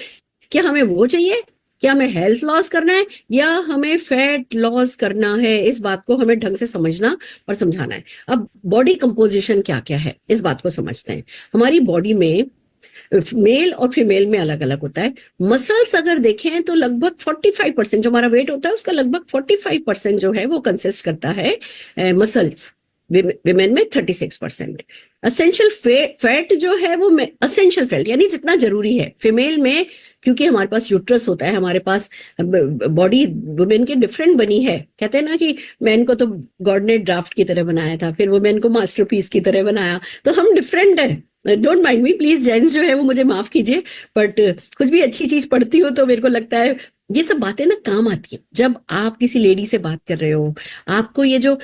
क्या हमें वो चाहिए? क्या हमें हेल्थ लॉस करना है या हमें फैट लॉस करना है? इस बात को हमें ढंग से समझना और समझाना है। अब बॉडी कंपोजिशन क्या क्या है, इस बात को समझते हैं। हमारी बॉडी में मेल और फीमेल में अलग अलग होता है। मसल्स अगर देखें तो लगभग 45% जो हमारा वेट होता है उसका लगभग 45% जो है वो कंसिस्ट करता है मसल्स। विमेन में 36%। असेंशियल फैट जो है वो असेंशियल फैट यानी जितना जरूरी है। फीमेल में क्योंकि हमारे पास यूट्रस होता है, हमारे पास बॉडी वुमेन की डिफरेंट बनी है। कहते हैं ना कि मैन को तो गॉड ने ड्राफ्ट की तरह बनाया था, फिर वुमेन को मास्टरपीस की तरह बनाया, तो हम डिफरेंट है। Don't mind me please, gents जो है वो मुझे माफ कीजिए, बट कुछ भी अच्छी चीज पढ़ती हो तो मेरे को लगता है ये सब बातें ना काम आती है। जब आप किसी लेडी से बात कर रहे हो, आपको ये जो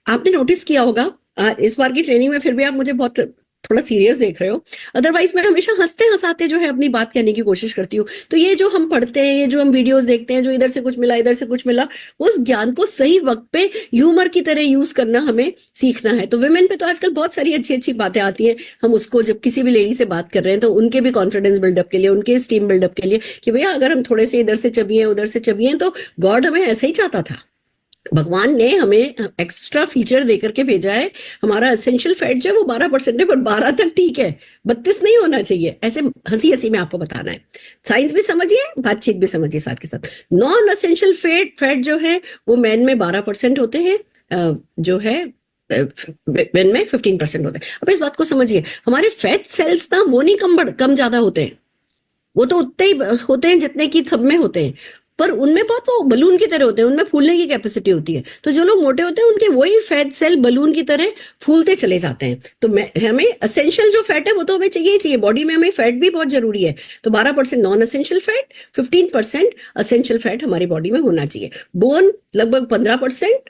आपने नोटिस किया होगा इस बार की ट्रेनिंग में, फिर भी आप मुझे बहुत थोड़ा सीरियस देख रहे हो, अदरवाइज मैं हमेशा हंसते हंसाते जो है अपनी बात कहने की कोशिश करती हूँ। तो ये जो हम पढ़ते हैं, ये जो हम वीडियोस देखते हैं, जो इधर से कुछ मिला इधर से कुछ मिला, उस ज्ञान को सही वक्त पे ह्यूमर की तरह यूज करना हमें सीखना है। तो वुमेन पे तो आजकल बहुत सारी अच्छी अच्छी बातें आती हैं। हम उसको जब किसी भी लेडी से बात कर रहे हैं तो उनके भी कॉन्फिडेंस बिल्डअप के लिए, उनके स्टीम बिल्डअप के लिए कि भैया अगर हम थोड़े से इधर से चबिए उधर से चबिए, तो गॉड हमें ऐसा ही चाहता था। भगवान ने हमें एक्स्ट्रा फीचर देकर के भेजा है। हमारा एसेंशियल फैट जो है वो 12% है, पर 12 तक ठीक है, 32 नहीं होना चाहिए। ऐसे हंसी हंसी में आपको बताना है। साइंस भी समझिए, बातचीत भी समझिए साथ के साथ। नॉन एसेंशियल फैट जो है वो मैन में 12% होते हैं, जो है मैन में 15% होते हैं। अब इस बात को समझिए, हमारे फैट सेल्स ना वो नहीं कम ज्यादा होते हैं, वो तो उतने ही होते हैं जितने कि सब में होते हैं। पर उनमें बहुत वो बलून की तरह होते हैं, उनमें फूलने की कैपेसिटी होती है। तो जो लोग मोटे होते हैं उनके वही फैट सेल बलून की तरह फूलते चले जाते हैं। तो हमें असेंशियल जो फैट है वो तो हमें चाहिए ही चाहिए, बॉडी में हमें फैट भी बहुत जरूरी है। तो 12% non essential fat, 15% essential fat हमारी बॉडी में होना चाहिए। बोन लगभग 15%,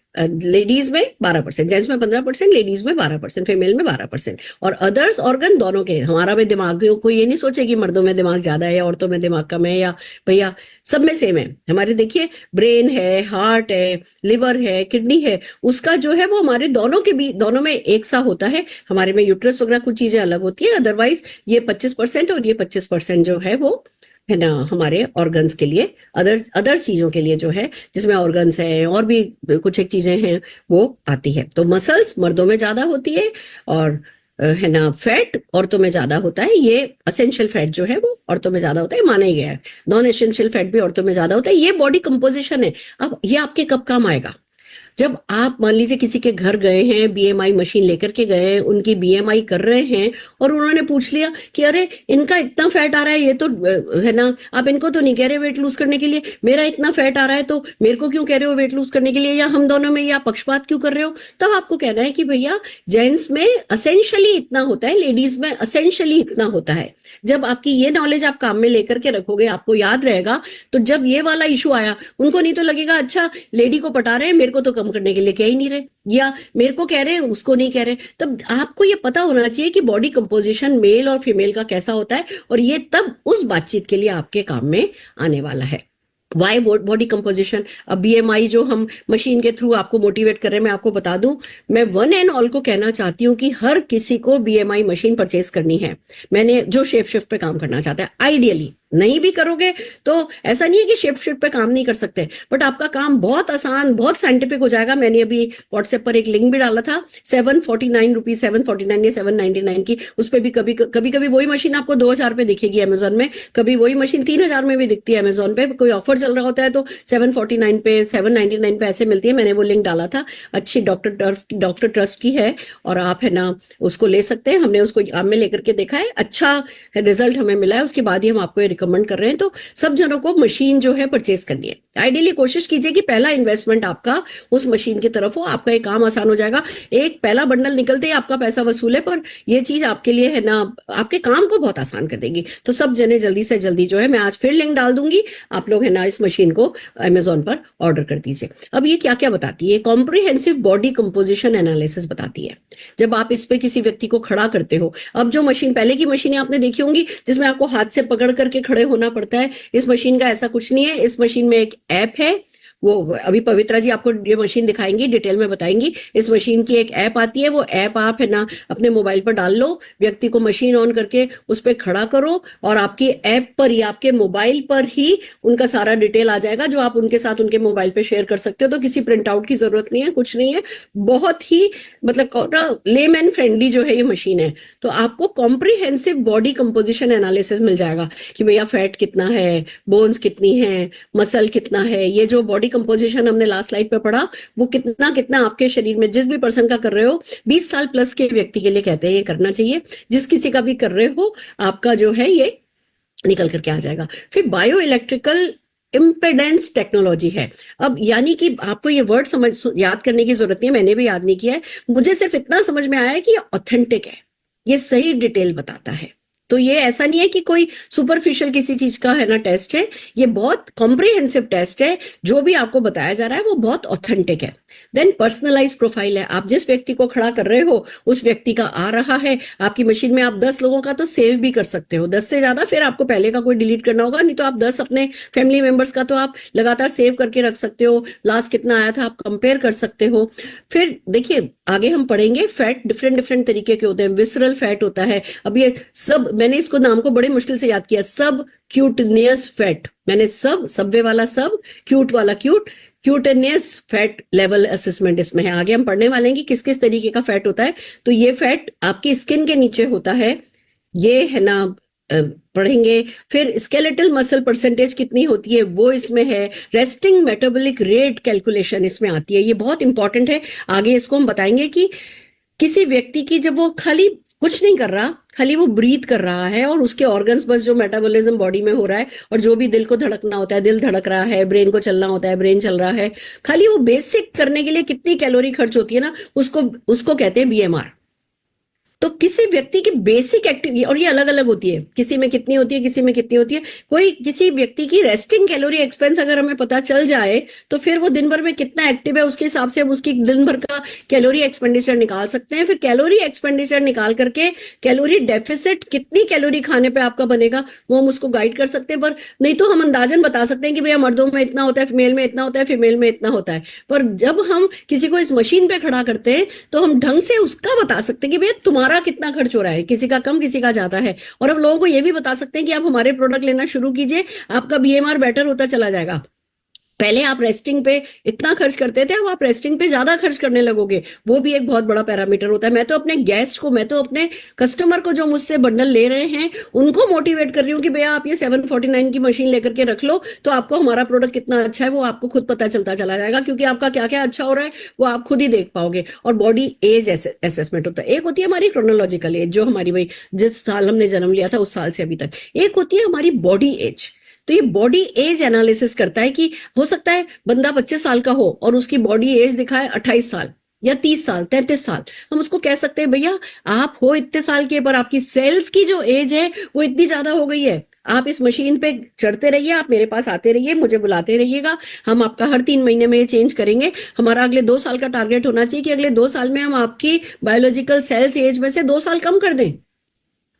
लेडीज में 12%, जेंट्स में 15%, लेडीज में 12%, फीमेल में 12%। और अदर्स ऑर्गन दोनों के, हमारा भी दिमाग, कोई ये नहीं सोचे कि मर्दों में दिमाग ज्यादा है या औरतों में दिमाग कम है, या भैया सब में सेम है। हमारे देखिए ब्रेन है, हार्ट है, लिवर है, किडनी है, उसका जो है वो हमारे दोनों के भी, दोनों में एक सा होता है। हमारे में यूट्रस वगैरह कुछ चीजें अलग होती है, अदरवाइज ये 25% और ये 25% जो है वो है ना हमारे ऑर्गन्स के लिए, अदर चीजों के लिए जो है, जिसमें ऑर्गन्स हैं और भी कुछ एक चीजें हैं, वो आती है। तो मसल्स मर्दों में ज्यादा होती है और है ना फैट औरतों में ज्यादा होता है। ये असेंशियल फैट जो है वो औरतों में ज्यादा होता है, माना ही गया है। नॉन एसेंशियल फैट भी औरतों में ज्यादा होता है। ये बॉडी कंपोजिशन है। अब ये आपके कब काम आएगा? जब आप मान लीजिए किसी के घर गए हैं, बीएमआई मशीन लेकर के गए हैं, उनकी बीएमआई कर रहे हैं और उन्होंने पूछ लिया कि अरे इनका इतना फैट आ रहा है, ये तो है ना, आप इनको तो नहीं कह रहे वेट लूज करने के लिए, मेरा इतना फैट आ रहा है तो मेरे को क्यों कह रहे हो वेट लूज करने के लिए, या हम दोनों में या पक्षपात क्यों कर रहे हो? तब आपको कहना है कि भैया जेंट्स में असेंशियली इतना होता है, लेडीज में असेंशियली इतना होता है। जब आपकी ये नॉलेज आप काम में लेकर के रखोगे, आपको याद रहेगा, तो जब ये वाला इशू आया, उनको नहीं तो लगेगा अच्छा लेडी को पटा रहे हैं, मेरे को तो कम करने के लिए कह ही नहीं रहे, या मेरे को कह रहे हैं उसको नहीं कह रहे। तब आपको ये पता होना चाहिए कि बॉडी कंपोजिशन मेल और फीमेल का कैसा होता है, और ये तब उस बातचीत के लिए आपके काम में आने वाला है। Why body composition. अब बीएमआई जो हम मशीन के थ्रू आपको मोटिवेट कर रहे हैं, मैं आपको बता दूं, मैं वन एंड ऑल को कहना चाहती हूं कि हर किसी को बीएमआई मशीन परचेज करनी है। मैंने जो शेप शिफ्ट पे काम करना चाहता है, आइडियली नहीं भी करोगे तो ऐसा नहीं है कि शेप शिफ्ट पे काम नहीं कर सकते, बट आपका काम बहुत आसान, बहुत साइंटिफिक हो जाएगा। मैंने अभी व्हाट्सएप पर एक लिंक भी डाला था, 749 रुपीज, 749 या 799 की, उस पर भी कभी कभी वही मशीन आपको 2000 पे दिखेगी अमेजोन में, कभी वही मशीन 3000 में भी दिखती है अमेजोन पे। कोई ऑफर चल रहा होता है तो 749 पे, 799 पे ऐसे मिलती है। मैंने वो लिंक डाला था, अच्छी डॉक्टर ट्रस्ट की है और आप है ना उसको ले सकते हैं। हमने उसको काम में लेकर के देखा है, अच्छा रिजल्ट हमें मिला है, उसके बाद ही हम आपको रिकमेंड कर रहे हैं। तो सब जनों को मशीन जो है परचेज करनी है। आइडियली कोशिश कीजिए कि पहला इन्वेस्टमेंट आपका उस मशीन की तरफ हो, आपका एक काम आसान हो जाएगा। एक पहला बंडल निकलते ही आपका पैसा वसूल है, पर यह चीज आपके लिए है ना, आपके काम को बहुत आसान कर देगी। तो सब जने जल्दी से जल्दी जो है, मैं आज फिर लिंक डाल दूंगी, आप लोग है ना इस मशीन को अमेजोन पर ऑर्डर कर दीजिए। अब ये क्या क्या बताती है? कॉम्प्रिहेंसिव बॉडी कंपोजिशन एनालिसिस बताती है। जब आप इस पे किसी व्यक्ति को खड़ा करते हो, अब जो मशीन, पहले की मशीनें आपने देखी होंगी जिसमें आपको हाथ से पकड़ करके खड़े होना पड़ता है, इस मशीन का ऐसा कुछ नहीं है। इस मशीन में एक ऐप है, वो अभी पवित्रा जी आपको ये मशीन दिखाएंगी, डिटेल में बताएंगी। इस मशीन की एक ऐप आती है, वो ऐप आप है ना अपने मोबाइल पर डाल लो, व्यक्ति को मशीन ऑन करके उस पर खड़ा करो और आपकी ऐप पर ही, आपके मोबाइल पर ही उनका सारा डिटेल आ जाएगा, जो आप उनके साथ उनके मोबाइल पे शेयर कर सकते हो। तो किसी प्रिंट आउट की जरूरत नहीं है, कुछ नहीं है, बहुत ही मतलब लेमैन फ्रेंडली जो है ये मशीन है। तो आपको कॉम्प्रिहेंसिव बॉडी कंपोजिशन एनालिसिस मिल जाएगा कि भैया फैट कितना है, बोन्स कितनी है, मसल कितना है, ये जो बॉडी कंपोजिशन हमने लास्ट स्लाइड पे पढ़ा, वो कितना कितना आपके शरीर में, जिस भी पर्सन का कर रहे हो, 20 साल प्लस के व्यक्ति के लिए कहते हैं ये करना चाहिए, जिस किसी का भी कर रहे हो, आपका जो है ये निकल करके आ जाएगा। फिर बायो इलेक्ट्रिकल इम्पेडेंस टेक्नोलॉजी है। अब यानी कि आपको ये वर्ड याद करने की जरूरत नहीं है, मैंने भी याद नहीं किया है, मुझे सिर्फ इतना समझ में आया है कि ये ऑथेंटिक है, ये सही डिटेल बताता है। तो ये ऐसा नहीं है कि कोई सुपरफिशियल किसी चीज का है ना टेस्ट है, ये बहुत कॉम्प्रिहेंसिव टेस्ट है। जो भी आपको बताया जा रहा है वो बहुत ऑथेंटिक है। देन पर्सनलाइज प्रोफाइल है, आप जिस व्यक्ति को खड़ा कर रहे हो उस व्यक्ति का आ रहा है आपकी मशीन में। आप 10 लोगों का तो सेव भी कर सकते हो, 10 से ज्यादा फिर आपको पहले का कोई डिलीट करना होगा, नहीं तो आप 10 अपने फैमिली मेंबर्स का तो आप लगातार सेव करके रख सकते हो। लास्ट कितना आया था आप कंपेयर कर सकते हो। फिर देखिए आगे हम पढ़ेंगे, फैट डिफरेंट डिफरेंट तरीके के होते हैं। विसरल फैट होता है, अब ये सब, मैंने इसको नाम को बड़े मुश्किल से याद किया, सब क्यूटनियस फैट, मैंने सब, सबवे वाला सब, क्यूट वाला cute, cutaneous fat level assessment इसमें है। आगे हम पढ़ने वाले हैं कि किस किस तरीके का फैट होता है। तो ये फैट आपकी स्किन के नीचे होता है, ये है ना पढ़ेंगे। फिर स्केलेटल मसल परसेंटेज कितनी होती है वो इसमें है। रेस्टिंग मेटाबॉलिक रेट कैलकुलेशन इसमें आती है, ये बहुत इंपॉर्टेंट है। आगे इसको हम बताएंगे कि किसी व्यक्ति की जब वो खाली कुछ नहीं कर रहा, खाली वो ब्रीथ कर रहा है और उसके ऑर्गन्स बस जो मेटाबॉलिज्म बॉडी में हो रहा है और जो भी दिल को धड़कना होता है दिल धड़क रहा है, ब्रेन को चलना होता है ब्रेन चल रहा है, खाली वो बेसिक करने के लिए कितनी कैलोरी खर्च होती है ना, उसको उसको कहते हैं बीएमआर। तो किसी व्यक्ति की बेसिक एक्टिविटी, और ये अलग अलग होती है, किसी में कितनी होती है किसी में कितनी होती है, कोई किसी व्यक्ति की रेस्टिंग कैलोरी एक्सपेंस अगर हमें पता चल जाए तो फिर वो दिन भर में कितना एक्टिव है उसके हिसाब से हम उसकी दिन भर का कैलोरी एक्सपेंडिचर निकाल सकते हैं। फिर कैलोरी एक्सपेंडिचर निकाल करके कैलोरी डेफिसिट कितनी कैलोरी खाने पे आपका बनेगा वो हम उसको गाइड कर सकते हैं। पर नहीं तो हम अंदाजन बता सकते हैं कि भैया मर्दों में इतना होता है, फीमेल में इतना होता है, फीमेल में इतना होता है। पर जब हम किसी को इस मशीन पे खड़ा करते हैं तो हम ढंग से उसका बता सकते हैं कि भैया तुम्हारा कितना खर्च हो रहा है, किसी का कम किसी का ज्यादा है। और हम लोगों को यह भी बता सकते हैं कि आप हमारे प्रोडक्ट लेना शुरू कीजिए, आपका बीएमआर बेटर होता चला जाएगा। पहले आप रेस्टिंग पे इतना खर्च करते थे, अब आप रेस्टिंग पे ज्यादा खर्च करने लगोगे, वो भी एक बहुत बड़ा पैरामीटर होता है। मैं तो अपने गेस्ट को, मैं तो अपने कस्टमर को जो मुझसे बंडल ले रहे हैं उनको मोटिवेट कर रही हूँ कि भैया आप ये 749 की मशीन लेकर के रख लो, तो आपको हमारा प्रोडक्ट कितना अच्छा है वो आपको खुद पता चलता चला जाएगा, क्योंकि आपका क्या क्या अच्छा हो रहा है वो आप खुद ही देख पाओगे। और बॉडी एज असेसमेंट होता है, एक होती है हमारी क्रोनोलॉजिकल एज, जो हमारी भाई जिस साल हमने जन्म लिया था उस साल से अभी तक, एक होती है हमारी बॉडी एज। तो ये बॉडी एज एनालिसिस करता है कि हो सकता है बंदा 25 साल का हो और उसकी बॉडी एज दिखाए 28 साल या 30 साल 33 साल। हम उसको कह सकते हैं भैया आप हो इतने साल के पर आपकी सेल्स की जो एज है वो इतनी ज्यादा हो गई है, आप इस मशीन पे चढ़ते रहिए, आप मेरे पास आते रहिए, मुझे बुलाते रहिएगा, हम आपका हर 3 महीने में ये चेंज करेंगे। हमारा अगले 2 साल का टारगेट होना चाहिए कि अगले 2 साल में हम आपकी बायोलॉजिकल सेल्स एज में से 2 साल कम कर दें।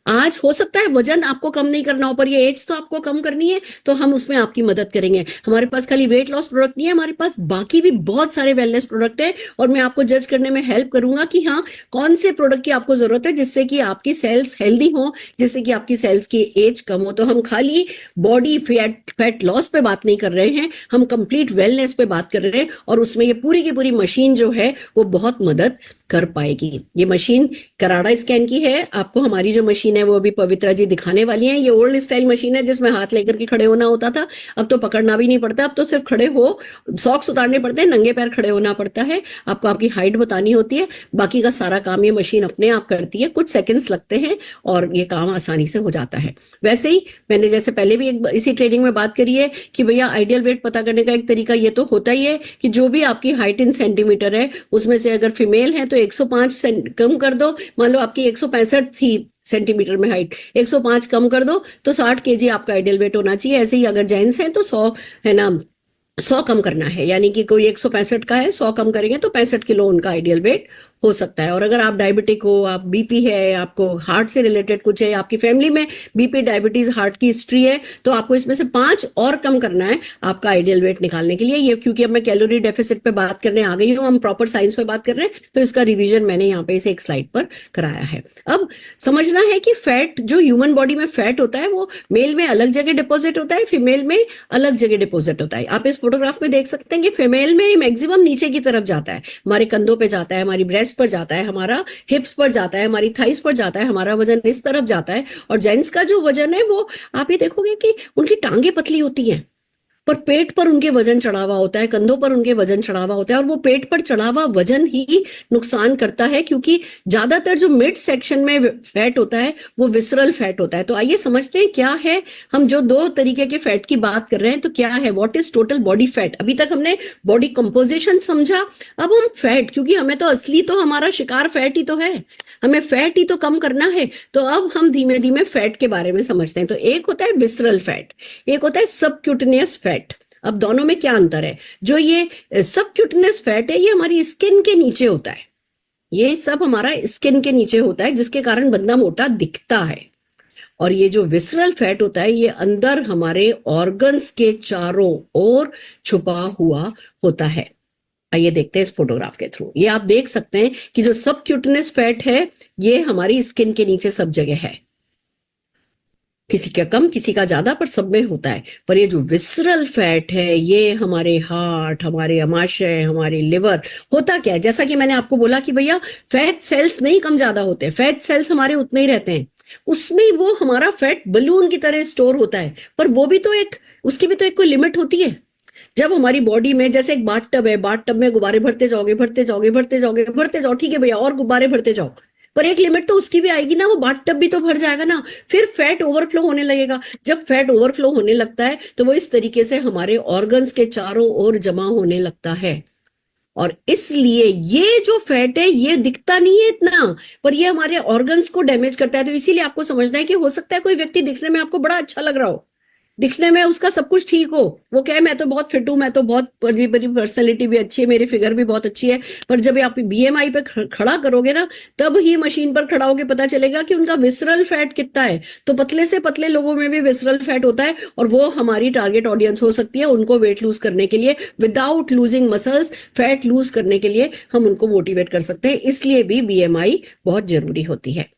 आज हो सकता है वजन आपको कम नहीं करना हो पर ये एज तो आपको कम करनी है, तो हम उसमें आपकी मदद करेंगे। हमारे पास खाली वेट लॉस प्रोडक्ट नहीं है, हमारे पास बाकी भी बहुत सारे वेलनेस प्रोडक्ट है और मैं आपको जज करने में हेल्प करूंगा कि हाँ कौन से प्रोडक्ट की आपको जरूरत है जिससे कि आपकी सेल्स हेल्दी हो, जिससे कि आपकी सेल्स की एज कम हो। तो हम खाली बॉडी फैट लॉस पे बात नहीं कर रहे हैं, हम कंप्लीट वेलनेस पे बात कर रहे हैं और उसमें ये पूरी की पूरी मशीन जो है वो बहुत मदद कर पाएगी। ये मशीन कराडा स्कैन की है, आपको हमारी जो मशीन है वो अभी पवित्रा जी दिखाने वाली हैं। ये ओल्ड स्टाइल मशीन है जिसमें हाथ लेकर के खड़े होना होता था, अब तो पकड़ना भी नहीं पड़ता, अब तो सिर्फ खड़े हो सॉक्स उतारने पड़ते हैं, नंगे पैर खड़े होना पड़ता है, आपको आपकी हाइट बतानी होती है, बाकी का सारा काम ये मशीन अपने आप करती है, कुछ सेकंड्स लगते हैं और ये काम आसानी से हो जाता है। वैसे ही मैंने जैसे पहले भी एक इसी ट्रेनिंग में बात करी है कि भैया आइडियल वेट पता करने का एक तरीका ये तो होता ही है कि जो भी आपकी हाइट इन सेंटीमीटर है उसमें से अगर फीमेल है तो 105 कम कर दो, मान लो आपकी 165 थी सेंटीमीटर में हाइट, 105 कम कर दो तो 60 केजी आपका आइडियल वेट होना चाहिए। ऐसे ही अगर जेंट्स हैं तो 100 है ना, 100 कम करना है, यानी कि कोई 165 का है 100 कम करेंगे तो 65 किलो उनका आइडियल वेट हो सकता है। और अगर आप डायबिटिक हो, आप बीपी है, आपको हार्ट से रिलेटेड कुछ है, आपकी फैमिली में बीपी डायबिटीज हार्ट की हिस्ट्री है, तो आपको इसमें से 5 और कम करना है आपका आइडियल वेट निकालने के लिए। ये क्योंकि अब मैं कैलोरी डेफिसिट पे बात करने आ गई हूँ, हम प्रॉपर साइंस पे बात कर रहे हैं, तो इसका रिवीजन मैंने यहाँ पे इसे एक स्लाइड पर कराया है। अब समझना है कि फैट, जो ह्यूमन बॉडी में फैट होता है वो मेल में अलग जगह डिपोजिट होता है, फीमेल में अलग जगह डिपोजिट होता है। आप इस फोटोग्राफ में देख सकते हैं कि फीमेल में मैक्सिमम नीचे की तरफ जाता है, हमारे कंधों पे जाता है, हमारी ब्रेस्ट पर जाता है, हमारा हिप्स पर जाता है, हमारी थाइस पर जाता है, हमारा वजन इस तरफ जाता है। और जेंट्स का जो वजन है वो आप ये देखोगे कि उनकी टांगे पतली होती हैं पर पेट पर उनके वजन चढ़ा हुआ होता है, कंधों पर उनके वजन चढ़ा हुआ होता है, और वो पेट पर चढ़ा हुआ वजन ही नुकसान करता है क्योंकि ज्यादातर जो मिड सेक्शन में फैट होता है वो विसरल फैट होता है। तो आइए समझते हैं क्या है, हम जो 2 तरीके के फैट की बात कर रहे हैं तो क्या है, what is total body fat. अभी तक हमने बॉडी कंपोजिशन समझा, अब हम फैट, क्योंकि हमें तो असली तो हमारा शिकार फैट ही तो है, हमें फैट ही तो कम करना है, तो अब हम धीमे धीमे फैट के बारे में समझते हैं। तो एक होता है विसरल फैट, एक होता है सबक्यूटेनियस फैट। अब दोनों में क्या अंतर है, जो ये सबक्यूटेनियस फैट है ये हमारी स्किन के नीचे होता है, ये सब हमारा स्किन के नीचे होता है जिसके कारण बंदा मोटा दिखता है। और ये जो विसरल फैट होता है ये अंदर हमारे ऑर्गन्स के चारों ओर छुपा हुआ होता है। आइए देखते हैं इस फोटोग्राफ के थ्रू, ये आप देख सकते हैं कि जो सबक्यूटेनियस फैट है ये हमारी स्किन के नीचे सब जगह है, किसी का कम किसी का ज्यादा पर सब में होता है। पर ये जो विसरल फैट है ये हमारे हार्ट, हमारे अमाशय, हमारे लिवर, होता क्या है, जैसा कि मैंने आपको बोला कि भैया फैट सेल्स नहीं कम ज्यादा होते, फैट सेल्स हमारे उतने ही रहते हैं, उसमें वो हमारा फैट बलून की तरह स्टोर होता है, पर वो भी तो एक, उसकी भी तो एक कोई लिमिट होती है। जब हमारी बॉडी में जैसे एक बाथ टब है, बाथ टब में गुब्बारे भरते जाओगे भरते जाओगे भरते जाओगे भरते जाओ, ठीक है भैया और गुब्बारे भरते जाओ, पर एक लिमिट तो उसकी भी आएगी ना, वो बाथटब भी तो भर जाएगा ना, फिर फैट ओवरफ्लो होने लगेगा। जब फैट ओवरफ्लो होने लगता है तो वो इस तरीके से हमारे ऑर्गन्स के चारों ओर जमा होने लगता है। और इसलिए ये जो फैट है ये दिखता नहीं है इतना, पर ये हमारे ऑर्गन्स को डैमेज करता है। तो इसीलिए आपको समझना है कि हो सकता है कोई व्यक्ति दिखने में आपको बड़ा अच्छा लग रहा हो, दिखने में उसका सब कुछ ठीक हो, वो कहे मैं तो बहुत फिट हूं, मैं तो बहुत बड़ी बड़ी पर्सनैलिटी भी अच्छी है, मेरी फिगर भी बहुत अच्छी है, पर जब आप बीएमआई पे खड़ा करोगे ना, तब ही मशीन पर खड़ा होकर पता चलेगा कि उनका विसरल फैट कितना है। तो पतले से पतले लोगों में भी विसरल फैट होता है, और वो हमारी टारगेट ऑडियंस हो सकती है। उनको वेट लूज करने के लिए, without losing muscles, fat loose करने के लिए हम उनको मोटिवेट कर सकते हैं। इसलिए भी बीएमआई बहुत जरूरी होती है।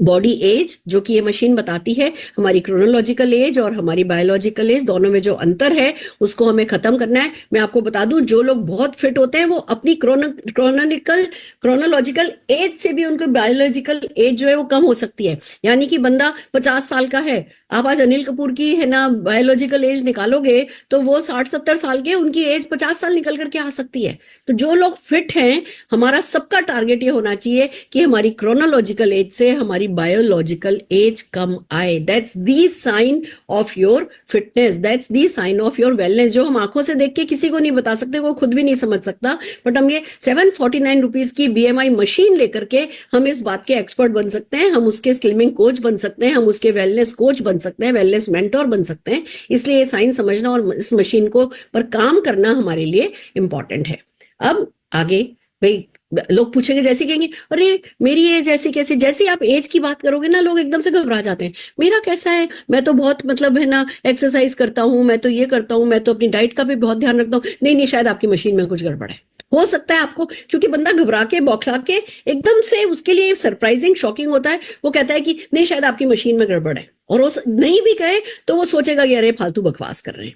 बॉडी एज जो कि ये मशीन बताती है, हमारी क्रोनोलॉजिकल एज और हमारी बायोलॉजिकल एज दोनों में जो अंतर है उसको हमें खत्म करना है। मैं आपको बता दूं, जो लोग बहुत फिट होते हैं वो अपनी क्रोनोलॉजिकल एज से भी उनकी बायोलॉजिकल एज जो है वो कम हो सकती है। यानी कि बंदा 50 साल का है, आप आज अनिल कपूर की है ना बायोलॉजिकल एज निकालोगे तो वो 60-70 साल के, उनकी एज 50 साल निकल करके आ सकती है। तो जो लोग फिट हैं, हमारा सबका टारगेट ये होना चाहिए कि हमारी क्रोनोलॉजिकल एज से हमारी बायोलॉजिकल एज कम आए। That's the sign of your fitness, that's the sign of your wellness, जो हम आंखों से देख के किसी को नहीं बता सकते, वो खुद भी नहीं समझ सकता। बट हम ये 749 रुपीज की बीएमआई मशीन लेकर के हम इस बात के एक्सपर्ट बन सकते हैं, हम उसके स्लिमिंग कोच बन सकते हैं, हम उसके वेलनेस कोच बन सकते हैं, वेलनेस मेंटोर बन सकते हैं। इसलिए ये साइन समझना और इस मशीन को पर काम करना हमारे लिए इंपॉर्टेंट है। अब आगे भाई लोग पूछेंगे, जैसे कहेंगे अरे मेरी एज ऐसी कैसी, जैसे आप एज की बात करोगे ना लोग एकदम से घबरा जाते हैं। मेरा कैसा है, मैं तो बहुत मतलब है ना एक्सरसाइज करता हूं, मैं तो ये करता हूं, मैं तो अपनी डाइट का भी बहुत ध्यान रखता हूं। नहीं नहीं, शायद आपकी मशीन में कुछ गड़बड़ है। हो सकता है आपको, क्योंकि बंदा घबरा के बौखला के एकदम से, उसके लिए सरप्राइजिंग शॉकिंग होता है, वो कहता है कि नहीं शायद आपकी मशीन में गड़बड़ है, और वो नहीं भी कहे तो वो सोचेगा कि अरे फालतू बकवास कर रहे हैं।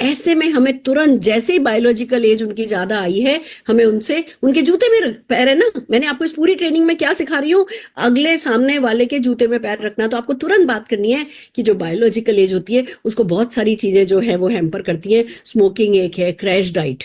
ऐसे में हमें तुरंत, जैसे ही बायोलॉजिकल एज उनकी ज्यादा आई है, हमें उनसे, उनके जूते में पैर है ना, मैंने आपको इस पूरी ट्रेनिंग में क्या सिखा रही हूं, अगले सामने वाले के जूते में पैर रखना। तो आपको तुरंत बात करनी है कि जो बायोलॉजिकल एज होती है उसको बहुत सारी चीजें जो है वो हैम्पर करती है। स्मोकिंग एक है, क्रैश डाइट।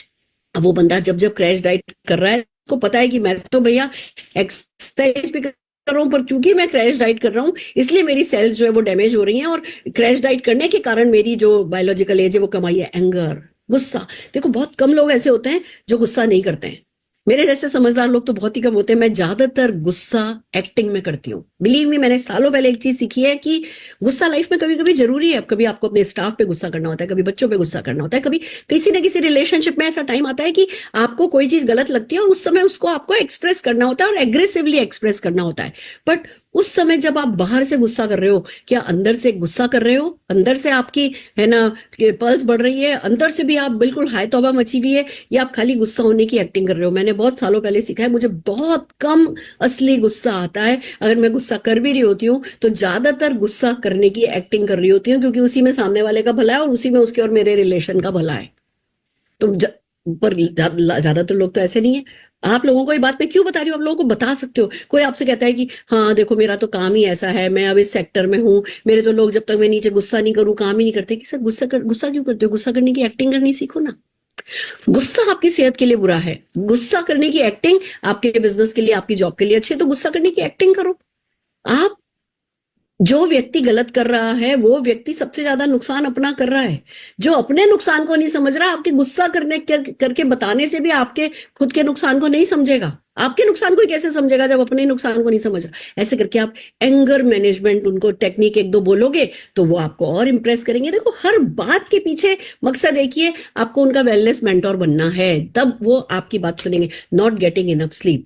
अब वो बंदा जब जब क्रैश डाइट कर रहा है, उसको पता है कि मैं तो भैया एक्सरसाइज भी कर रहा हूं, पर क्योंकि मैं क्रैश डाइट कर रहा हूं इसलिए मेरी सेल्स जो है वो डैमेज हो रही हैं, और क्रैश डाइट करने के कारण मेरी जो बायोलॉजिकल एज है वो कम आई है। एंगर, गुस्सा। देखो बहुत कम लोग ऐसे होते हैं जो गुस्सा नहीं करते हैं, मेरे जैसे समझदार लोग तो बहुत ही कम होते हैं। मैं ज्यादातर गुस्सा एक्टिंग में करती हूँ। बिलीव मी, मैंने सालों पहले एक चीज सीखी है कि गुस्सा लाइफ में कभी कभी जरूरी है। कभी आपको अपने स्टाफ पे गुस्सा करना होता है, कभी बच्चों पे गुस्सा करना होता है, कभी किसी न किसी रिलेशनशिप में ऐसा टाइम आता है कि आपको कोई चीज गलत लगती है और उस समय उसको आपको एक्सप्रेस करना होता है और एग्रेसिवली एक्सप्रेस करना होता है। बट उस समय जब आप बाहर से गुस्सा कर रहे हो, क्या अंदर से गुस्सा कर रहे हो, अंदर से आपकी है ना पल्स बढ़ रही है, अंदर से भी आप बिल्कुल हाय तौबा मची हुई है, या आप खाली गुस्सा होने की एक्टिंग कर रहे हो। मैंने बहुत सालों पहले सीखा है, मुझे बहुत कम असली गुस्सा आता है। अगर मैं गुस्सा कर भी रही होती हूँ तो ज्यादातर गुस्सा करने की एक्टिंग कर रही होती हूँ, क्योंकि उसी में सामने वाले का भला है और उसी में उसके और मेरे रिलेशन का भला है। तो पर ज्यादातर लोग तो ऐसे नहीं है। आप लोगों को ये बात मैं क्यों बता रही हूँ, आप लोगों को बता सकते हो। कोई आपसे कहता है कि हाँ देखो मेरा तो काम ही ऐसा है, मैं अब इस सेक्टर में हूँ, मेरे तो लोग जब तक मैं नीचे गुस्सा नहीं करूँ काम ही नहीं करते। कि सर गुस्सा क्यों करते हो? गुस्सा करने की एक्टिंग करनी सीखो ना। गुस्सा आपकी सेहत के लिए बुरा है, गुस्सा करने की एक्टिंग आपके बिजनेस के लिए, आपकी जॉब के लिए अच्छी है, तो गुस्सा करने की एक्टिंग करो। आप, जो व्यक्ति गलत कर रहा है वो व्यक्ति सबसे ज्यादा नुकसान अपना कर रहा है। जो अपने नुकसान को नहीं समझ रहा, आपके गुस्सा करके बताने से भी आपके खुद के नुकसान को नहीं समझेगा। आपके नुकसान को ही कैसे समझेगा जब अपने नुकसान को नहीं समझ रहा। ऐसे करके आप एंगर मैनेजमेंट, उनको टेक्निक एक दो बोलोगे तो वो आपको और इंप्रेस करेंगे। देखो हर बात के पीछे मकसद एक ही है, आपको उनका वेलनेस मेंटोर बनना है, तब वो आपकी बात सुनेंगे। नॉट गेटिंग इनफ स्लीप,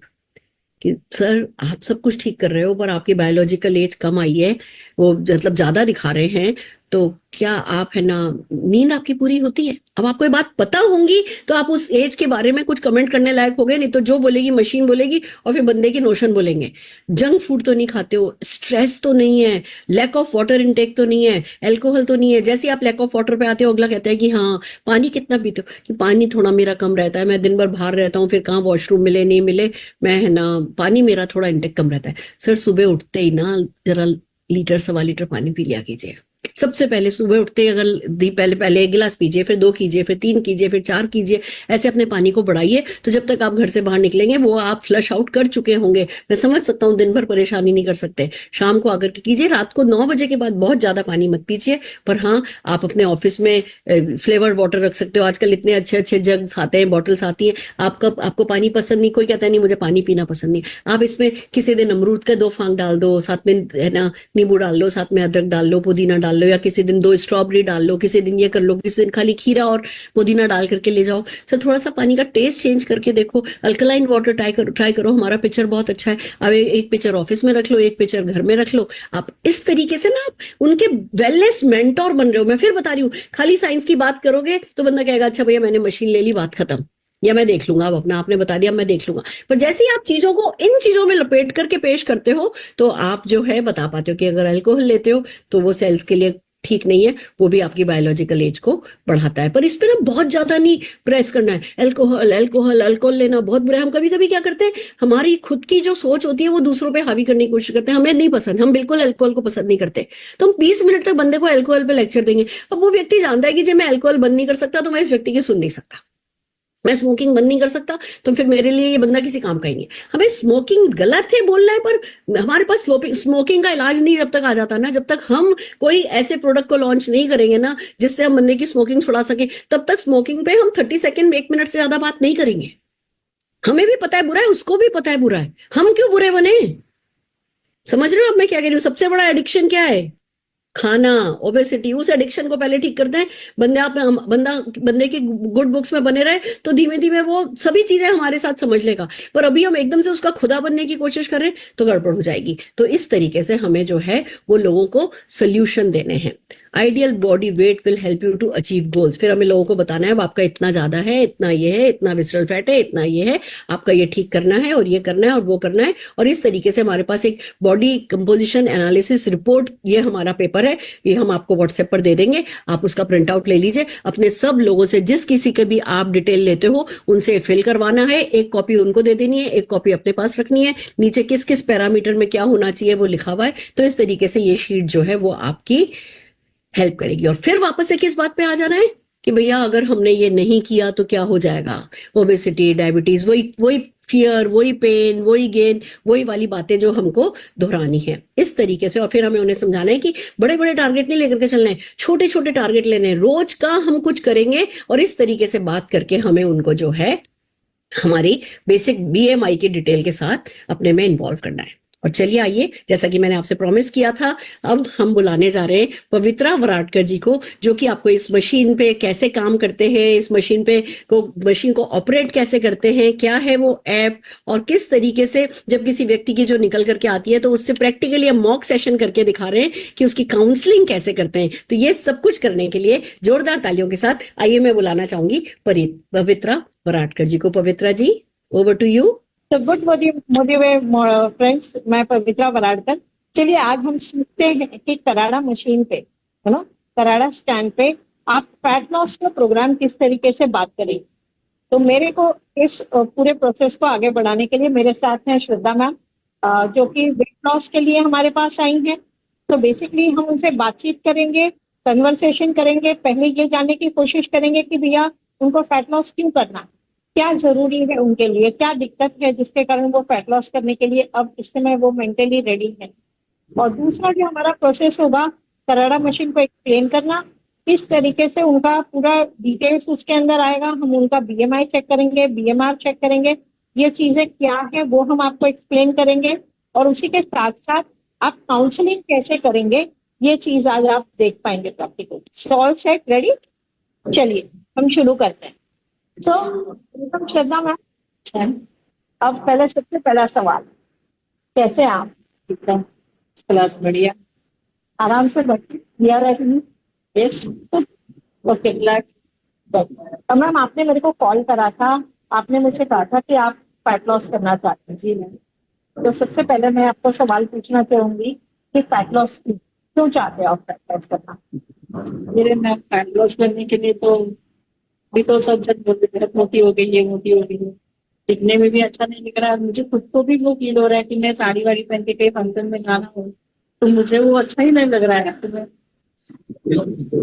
कि सर आप सब कुछ ठीक कर रहे हो पर आपकी बायोलॉजिकल एज कम आई है, वो मतलब ज्यादा दिखा रहे हैं, तो क्या आप है ना नींद आपकी पूरी होती है? अब आपको ये बात पता होंगी तो आप उस एज के बारे में कुछ कमेंट करने लायक हो गए, नहीं तो जो बोलेगी मशीन बोलेगी और फिर बंदे की नोशन बोलेंगे। जंक फूड तो नहीं खाते हो, स्ट्रेस तो नहीं है, लैक ऑफ वाटर इनटेक तो नहीं है, अल्कोहल तो नहीं है। जैसे आप लैक ऑफ वाटर पे आते हो अगला कहता है कि हाँ पानी कितना पीते हो, कि पानी थोड़ा मेरा कम रहता है, मैं दिन भर बाहर रहता हूँ, फिर कहाँ वॉशरूम मिले नहीं मिले, मैं है ना पानी मेरा थोड़ा इनटेक कम रहता है। सर सुबह उठते ही ना जरा लीटर 1.25 लीटर पानी पी लिया कीजिए, सबसे पहले सुबह उठते ही अगर पहले 1 गिलास पीजिए, फिर 2 कीजिए, फिर 3 कीजिए, फिर 4 कीजिए, ऐसे अपने पानी को बढ़ाइए। तो जब तक आप घर से बाहर निकलेंगे वो आप फ्लश आउट कर चुके होंगे। मैं समझ सकता हूँ दिन भर परेशानी नहीं कर सकते, शाम को आकर के कीजिए। रात को 9 बजे के बाद बहुत ज्यादा पानी मत पीजिए, पर हाँ आप अपने ऑफिस में फ्लेवर्ड वाटर रख सकते हो। आजकल इतने अच्छे अच्छे जग्स आते हैं, बॉटल्स आती हैं। आपको पानी पसंद नहीं, कोई कहता नहीं मुझे पानी पीना पसंद नहीं, आप इसमें किसी दिन अमरूद का 2 फांक डाल दो, साथ में है ना नींबू डाल लो, साथ में अदरक डाल लो, पुदीना डाल लो, या किसी दिन 2 स्ट्रॉबेरी डाल लो, किसी दिन ये कर लो, किसी दिन खाली खीरा और पुदीना डाल करके ले जाओ। सर थोड़ा सा पानी का टेस्ट चेंज करके देखो। अल्कलाइन वाटर ट्राई करो। हमारा पिक्चर बहुत अच्छा है। अब एक पिक्चर ऑफिस में रख लो, एक पिक्चर घर में रख लो। आप इस तरीके से ना आप उनके वेलनेस मेंटोर बन रहे हो। मैं फिर बता रही हूँ, खाली साइंस की बात करोगे तो बंदा कहेगा अच्छा भैया मैंने मशीन ले ली, बात खत्म, या मैं देख लूंगा, अब अपना आपने बता दिया मैं देख लूंगा। पर जैसे ही आप चीजों को इन चीजों में लपेट करके पेश करते हो तो आप जो है बता पाते हो कि अगर अल्कोहल लेते हो तो वो सेल्स के लिए ठीक नहीं है, वो भी आपकी बायोलॉजिकल एज को बढ़ाता है। पर इस पे ना बहुत ज्यादा नहीं प्रेस करना है। अल्कोहल अल्कोहल अल्कोहल लेना बहुत बुरा है। हम कभी कभी क्या करते हैं, हमारी खुद की जो सोच होती है वो दूसरों पे हावी करने की कोशिश करते हैं। हमें नहीं पसंद, हम बिल्कुल अल्कोहल को पसंद नहीं करते, तो हम 20 मिनट तक बंदे को अल्कोहल पे लेक्चर देंगे। अब वो व्यक्ति जानता है कि जब मैं अल्कोहल बंद नहीं कर सकता तो मैं इस व्यक्ति की सुन नहीं सकता, मैं स्मोकिंग बंद नहीं कर सकता तो फिर मेरे लिए ये बंदा किसी काम का ही नहीं। हमें स्मोकिंग गलत है बोलना है, पर हमारे पास स्मोकिंग का इलाज नहीं जब तक आ जाता ना, जब तक हम कोई ऐसे प्रोडक्ट को लॉन्च नहीं करेंगे ना जिससे हम बंदे की स्मोकिंग छुड़ा सके, तब तक स्मोकिंग पे हम 30 सेकंड 1 मिनट से ज्यादा बात नहीं करेंगे। हमें भी पता है बुरा है, उसको भी पता है बुरा है, हम क्यों बुरे बने? समझ रहे हो अब मैं क्या कह रही हूँ? सबसे बड़ा एडिक्शन क्या है? खाना, ओबेसिटी। उस एडिक्शन को पहले ठीक करते हैं। बंदे की गुड बुक्स में बने रहे तो धीमे धीमे वो सभी चीजें हमारे साथ समझ लेगा। पर अभी हम एकदम से उसका खुदा बनने की कोशिश करें तो गड़बड़ हो जाएगी। तो इस तरीके से हमें जो है वो लोगों को सोल्यूशन देने हैं। Ideal body weight will help you to achieve goals. फिर हमें लोगों को बताना है अब आपका इतना ज्यादा है, इतना ये है, इतना विसरल फैट है, इतना ये है, आपका ये ठीक करना है और ये करना है और वो करना है। और इस तरीके से हमारे पास एक बॉडी कंपोजिशन एनालिसिस रिपोर्ट, ये हमारा पेपर है, ये हम आपको व्हाट्सएप पर दे देंगे। आप उसका प्रिंट आउट ले लीजिए, अपने सब लोगों से जिस किसी के भी आप डिटेल लेते हो उनसे फिल करवाना है। एक कॉपी उनको दे देनी है, एक कॉपी अपने पास रखनी है। नीचे किस किस पैरामीटर में क्या होना चाहिए वो लिखा हुआ है। तो इस तरीके से ये शीट जो है वो आपकी हेल्प करेगी। और फिर वापस से किस बात पे आ जाना है कि भैया अगर हमने ये नहीं किया तो क्या हो जाएगा? ओबेसिटी, डायबिटीज, वही वही फियर, वही पेन, वही गेन, वही वाली बातें जो हमको दोहरानी है इस तरीके से। और फिर हमें उन्हें समझाना है कि बड़े बड़े टारगेट नहीं लेकर के चलना है, छोटे छोटे टारगेट लेने हैं, रोज का हम कुछ करेंगे। और इस तरीके से बात करके हमें उनको जो है हमारी बेसिक बीएमआई की डिटेल के साथ अपने में इन्वॉल्व करना है। और चलिए आइए, जैसा कि मैंने आपसे प्रॉमिस किया था, अब हम बुलाने जा रहे हैं पवित्रा वराडकर जी को, जो कि आपको इस मशीन पे कैसे काम करते हैं, इस मशीन को ऑपरेट कैसे करते हैं, क्या है वो ऐप, और किस तरीके से जब किसी व्यक्ति की जो निकल करके आती है तो उससे प्रैक्टिकली हम मॉक सेशन करके दिखा रहे हैं कि उसकी काउंसलिंग कैसे करते हैं। तो ये सब कुछ करने के लिए जोरदार तालियों के साथ आइए मैं बुलाना चाहूंगी पवित्रा वराडकर जी को। पवित्रा जी, ओवर टू यू। तो गुड मॉर्निंग फ्रेंड्स, मैं पवित्रा वराडकर। चलिए आज हम सीखते हैं कि कराड़ा मशीन पे, है ना, कराड़ा स्टैंड पे आप फैट लॉस का प्रोग्राम किस तरीके से बात करें। तो मेरे को इस पूरे प्रोसेस को आगे बढ़ाने के लिए मेरे साथ हैं श्रद्धा मैम, जो कि वेट लॉस के लिए हमारे पास आई हैं। तो बेसिकली हम उनसे बातचीत करेंगे, कन्वर्सेशन करेंगे। पहले ये जानने की कोशिश करेंगे कि भैया उनको फैट लॉस क्यों करना है, क्या जरूरी है उनके लिए, क्या दिक्कत है जिसके कारण वो फैट लॉस करने के लिए अब इस समय वो मेंटली रेडी है। और दूसरा जो हमारा प्रोसेस होगा, कराड़ा मशीन को एक्सप्लेन करना, इस तरीके से उनका पूरा डिटेल्स उसके अंदर आएगा। हम उनका बीएमआई चेक करेंगे, बीएमआर चेक करेंगे, ये चीजें क्या है वो हम आपको एक्सप्लेन करेंगे। और उसी के साथ साथ आप काउंसलिंग कैसे करेंगे ये चीज आज आप देख पाएंगे प्रैक्टिकल। सॉल सेट रेडी, चलिए हम शुरू करते हैं। तो श्रद्धा मैम, अब पहले सबसे पहला सवाल, कैसे आप? ठीक है, क्लास बढ़िया, आराम से बैठिए, क्लियर है? Yes, okay. तो मैम आपने मेरे को कॉल करा था, आपने मुझसे कहा था कि आप फैट लॉस करना चाहते हैं। जी मैम। तो सबसे पहले मैं आपको सवाल पूछना चाहूंगी कि फैट लॉस क्यों चाहते हो आप फैट लॉस करना? मेरे मैम फैट लॉस करने के लिए तो भी तो सब जन बोलते बहुत मोटी हो गई है, मोटी हो गई है, दिखने में भी अच्छा नहीं दिख रहा है। मुझे खुद को भी वो फील हो रहा है कि मैं साड़ी वाड़ी पहन के कहीं फंक्शन में जाना हो तो मुझे वो अच्छा ही नहीं लग रहा है। तो मैं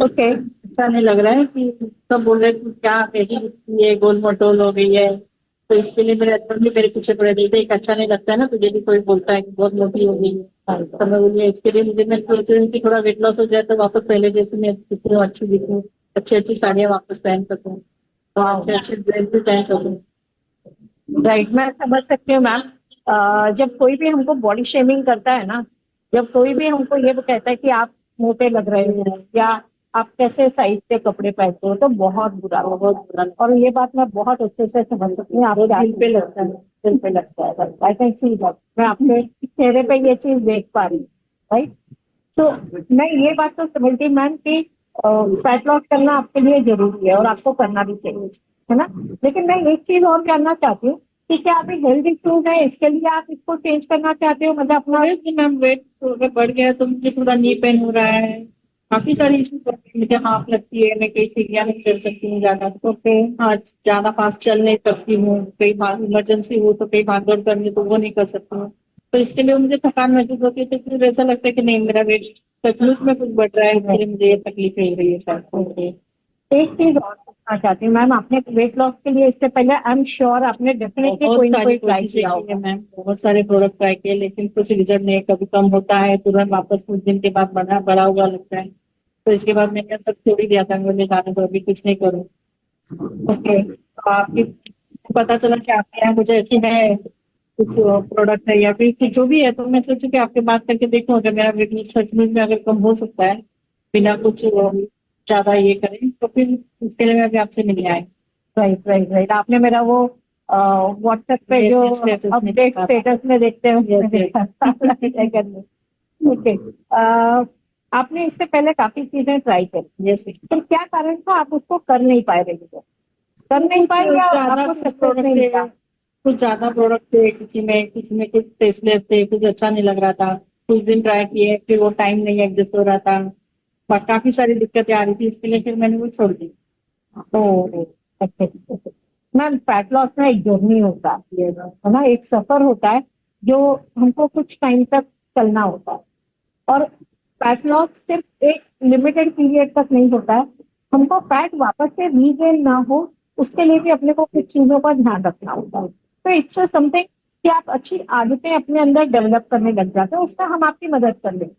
ओके, अच्छा नहीं लग रहा है कि सब बोल रहे हैं कि क्या कैसी दिखती है, गोल मोटोल हो गई है, तो इसके लिए मेरे हस्बैंड भी मेरे पीछे पड़े थे एक अच्छा नहीं लगता है ना, तुझे भी कोई बोलता है कि बहुत मोटी हो गई है, तो मैं बोली इसके लिए मुझे, मैं सोच रही हूँ कि थोड़ा वेट लॉस हो जाए तो वापस पहले जैसे मैं दिखूँ, अच्छी दिखूँ, अच्छी अच्छी साड़ियाँ वापस पहन सकूँ और अच्छे अच्छे ड्रेस भी पहन सकूँ। राइट, मैं समझ सकती हूँ मैम। जब कोई भी हमको बॉडी शेमिंग करता है ना, जब कोई भी हमको ये कहता है कि आप मोटे लग रहे हो या आप कैसे साइज के कपड़े पहनते हो, तो बहुत बुरा, बहुत बुरा। और ये बात मैं बहुत अच्छे से समझ सकती हूँ, आपके दिल पे लगता है, दिल पे लगता है। आई कैन सी दैट, मैं आपके चेहरे पे ये चीज देख पा रही हूँ। राइट, तो मैं ये बात तो समझती हूँ मैम कि फैट लॉस करना आपके लिए जरूरी है और आपको करना भी चाहिए, है ना। लेकिन मैं एक चीज और जानना चाहती हूँ कि क्या अभी हेल्थ इश्यूज है, इसके लिए आप इसको चेंज करना चाहते हो, मतलब अपना। मैम वेट बढ़ गया है तो मुझे थोड़ा नी पेन हो रहा है, काफी सारी इश्यूज, मुझे हाफ लगती है, मैं कहीं सीढ़ियाँ नहीं चल सकती हूँ ज्यादा, तो फिर हाँ ज्यादा फास्ट चल नहीं सकती हूँ, कई बार इमरजेंसी हो तो कई भाग दौड़ करनी तो वो नहीं कर सकती हूँ, तो इसके लिए मुझे थकान महसूस होती है, तो फिर ऐसा लगता है कि नहीं मेरा वेट सचमुच में कुछ बढ़ रहा है, इसलिए मुझे ये तकलीफ हो रही है सर। एक चीज और पूछना चाहती हूँ मैम, आपने वेट लॉस के लिए इससे पहले आई एम श्योर आपने डेफिनेटली कोई ना कोई ट्राई किया होगा मैम, बहुत सारे प्रोडक्ट ट्राई किए लेकिन कुछ रिजल्ट नहीं, कभी कम होता है तुरंत वापस कुछ दिन के बाद बड़ा हुआ लगता है, तो इसके बाद मैंने सब छोड़ ही दिया था, मुझे जाने दो अभी कुछ नहीं करूँ। ओके, तो आपकी पता चला कि आपके यहाँ कुछ ऐसी है, कुछ प्रोडक्ट है या फिर कुछ जो भी है, तो मैं सोचू कि आपसे बात करके देखूं अगर मेरा वेट सचमुच में अगर कम हो सकता है बिना कुछ ज्यादा ये करें, तो फिर उसके लिए मैं भी आपसे मिलने आए। राइट राइट राइट, आपने मेरा वो व्हाट्सएप पे Yes, जो yes, status में अपडेट देखा था। स्टेटस में देखते हैं उसमें Yes, yes. देखा। ओके, आपने इससे पहले काफी चीजें ट्राई करी, जैसे तो क्या कारण था आप उसको कर नहीं पाए रेगुलर, कर नहीं पाए या आपको सक्सेस नहीं मिला? कुछ ज्यादा प्रोडक्ट थे, किसी में कुछ टेस्टलेस थे, कुछ अच्छा नहीं लग रहा था, कुछ दिन ट्राई किए फिर वो टाइम नहीं एडजस्ट हो रहा था, काफी सारी दिक्कतें आ रही थी, इसके लिए फिर मैंने वो छोड़ दी। तो अच्छा, मैम फैट लॉस में एक जर्नी होता है ना, एक सफर होता है जो हमको कुछ टाइम तक चलना होता है, और फैट लॉस सिर्फ एक लिमिटेड पीरियड तक नहीं होता है, हमको फैट वापस से रीगेन ना हो उसके लिए भी अपने को कुछ चीजों का ध्यान रखना होता है, तो इट्स समथिंग कि आप अच्छी आदतें अपने अंदर डेवलप करने लग जाते हो, उसमें हम आपकी मदद कर लेंगे,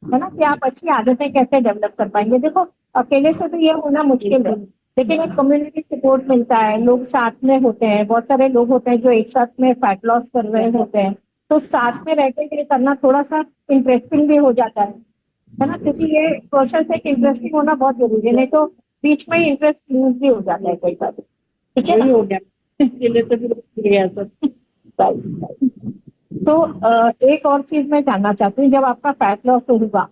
है ना, कि आप अच्छी आदतें कैसे डेवलप कर पाएंगे। देखो अकेले से तो ये होना मुश्किल है, लेकिन एक कम्युनिटी सपोर्ट मिलता है, लोग साथ में होते हैं, बहुत सारे लोग होते हैं जो एक साथ में फैट लॉस कर रहे होते हैं, तो साथ में रहकर ये करना थोड़ा सा इंटरेस्टिंग भी हो जाता है ना, क्योंकि ये प्रोसेस एक इंटरेस्टिंग होना बहुत जरूरी है, नहीं तो बीच में ही इंटरेस्ट लूज भी हो जाता है कई बार, ठीक है ना? हो गया इसलिए तो फिर गया सब। तो एक और चीज मैं जानना चाहती हूँ, जब आपका फैट लॉस होगा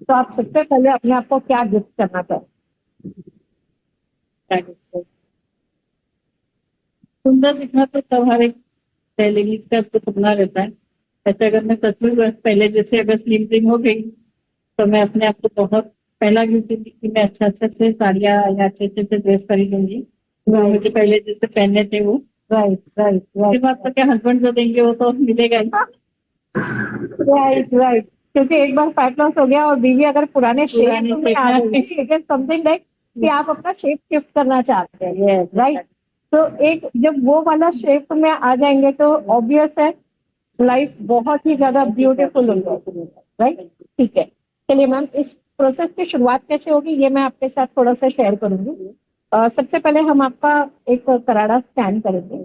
तो आप सबसे पहले अपने आप को क्या गिफ्ट करना चाहते? सुंदर दिखना तो सब हर एक लेडीज का तो सपना रहता है, ऐसे अगर मैं सच में पहले जैसे अगर स्लिम ट्रिम हो गई तो मैं अपने आप को बहुत पहला गिफ्ट दूंगी कि मैं अच्छा से साड़ियाँ या अच्छे से ड्रेस खरीदूंगी जो मुझे पहले जैसे पहनने थे वो। राइट राइट, उसके बाद तो क्या हस्बैंड जो देंगे वो तो मिलेगा ही। राइट राइट, क्योंकि एक बार फैट लॉस हो गया और बीवी अगर पुराने शेप में आ गई, इट इज समथिंग लाइक कि आप अपना शेप शिफ्ट करना चाहते हैं, राइट, तो एक जब वो वाला शेप में आ जाएंगे तो ऑब्वियस है लाइफ बहुत ही ज्यादा ब्यूटीफुल हो जाएगी, राइट। ठीक है, चलिए मैम इस प्रोसेस की शुरुआत कैसे होगी ये मैं आपके साथ थोड़ा सा शेयर करूंगी। सबसे पहले हम आपका एक कराड़ा स्कैन करेंगे,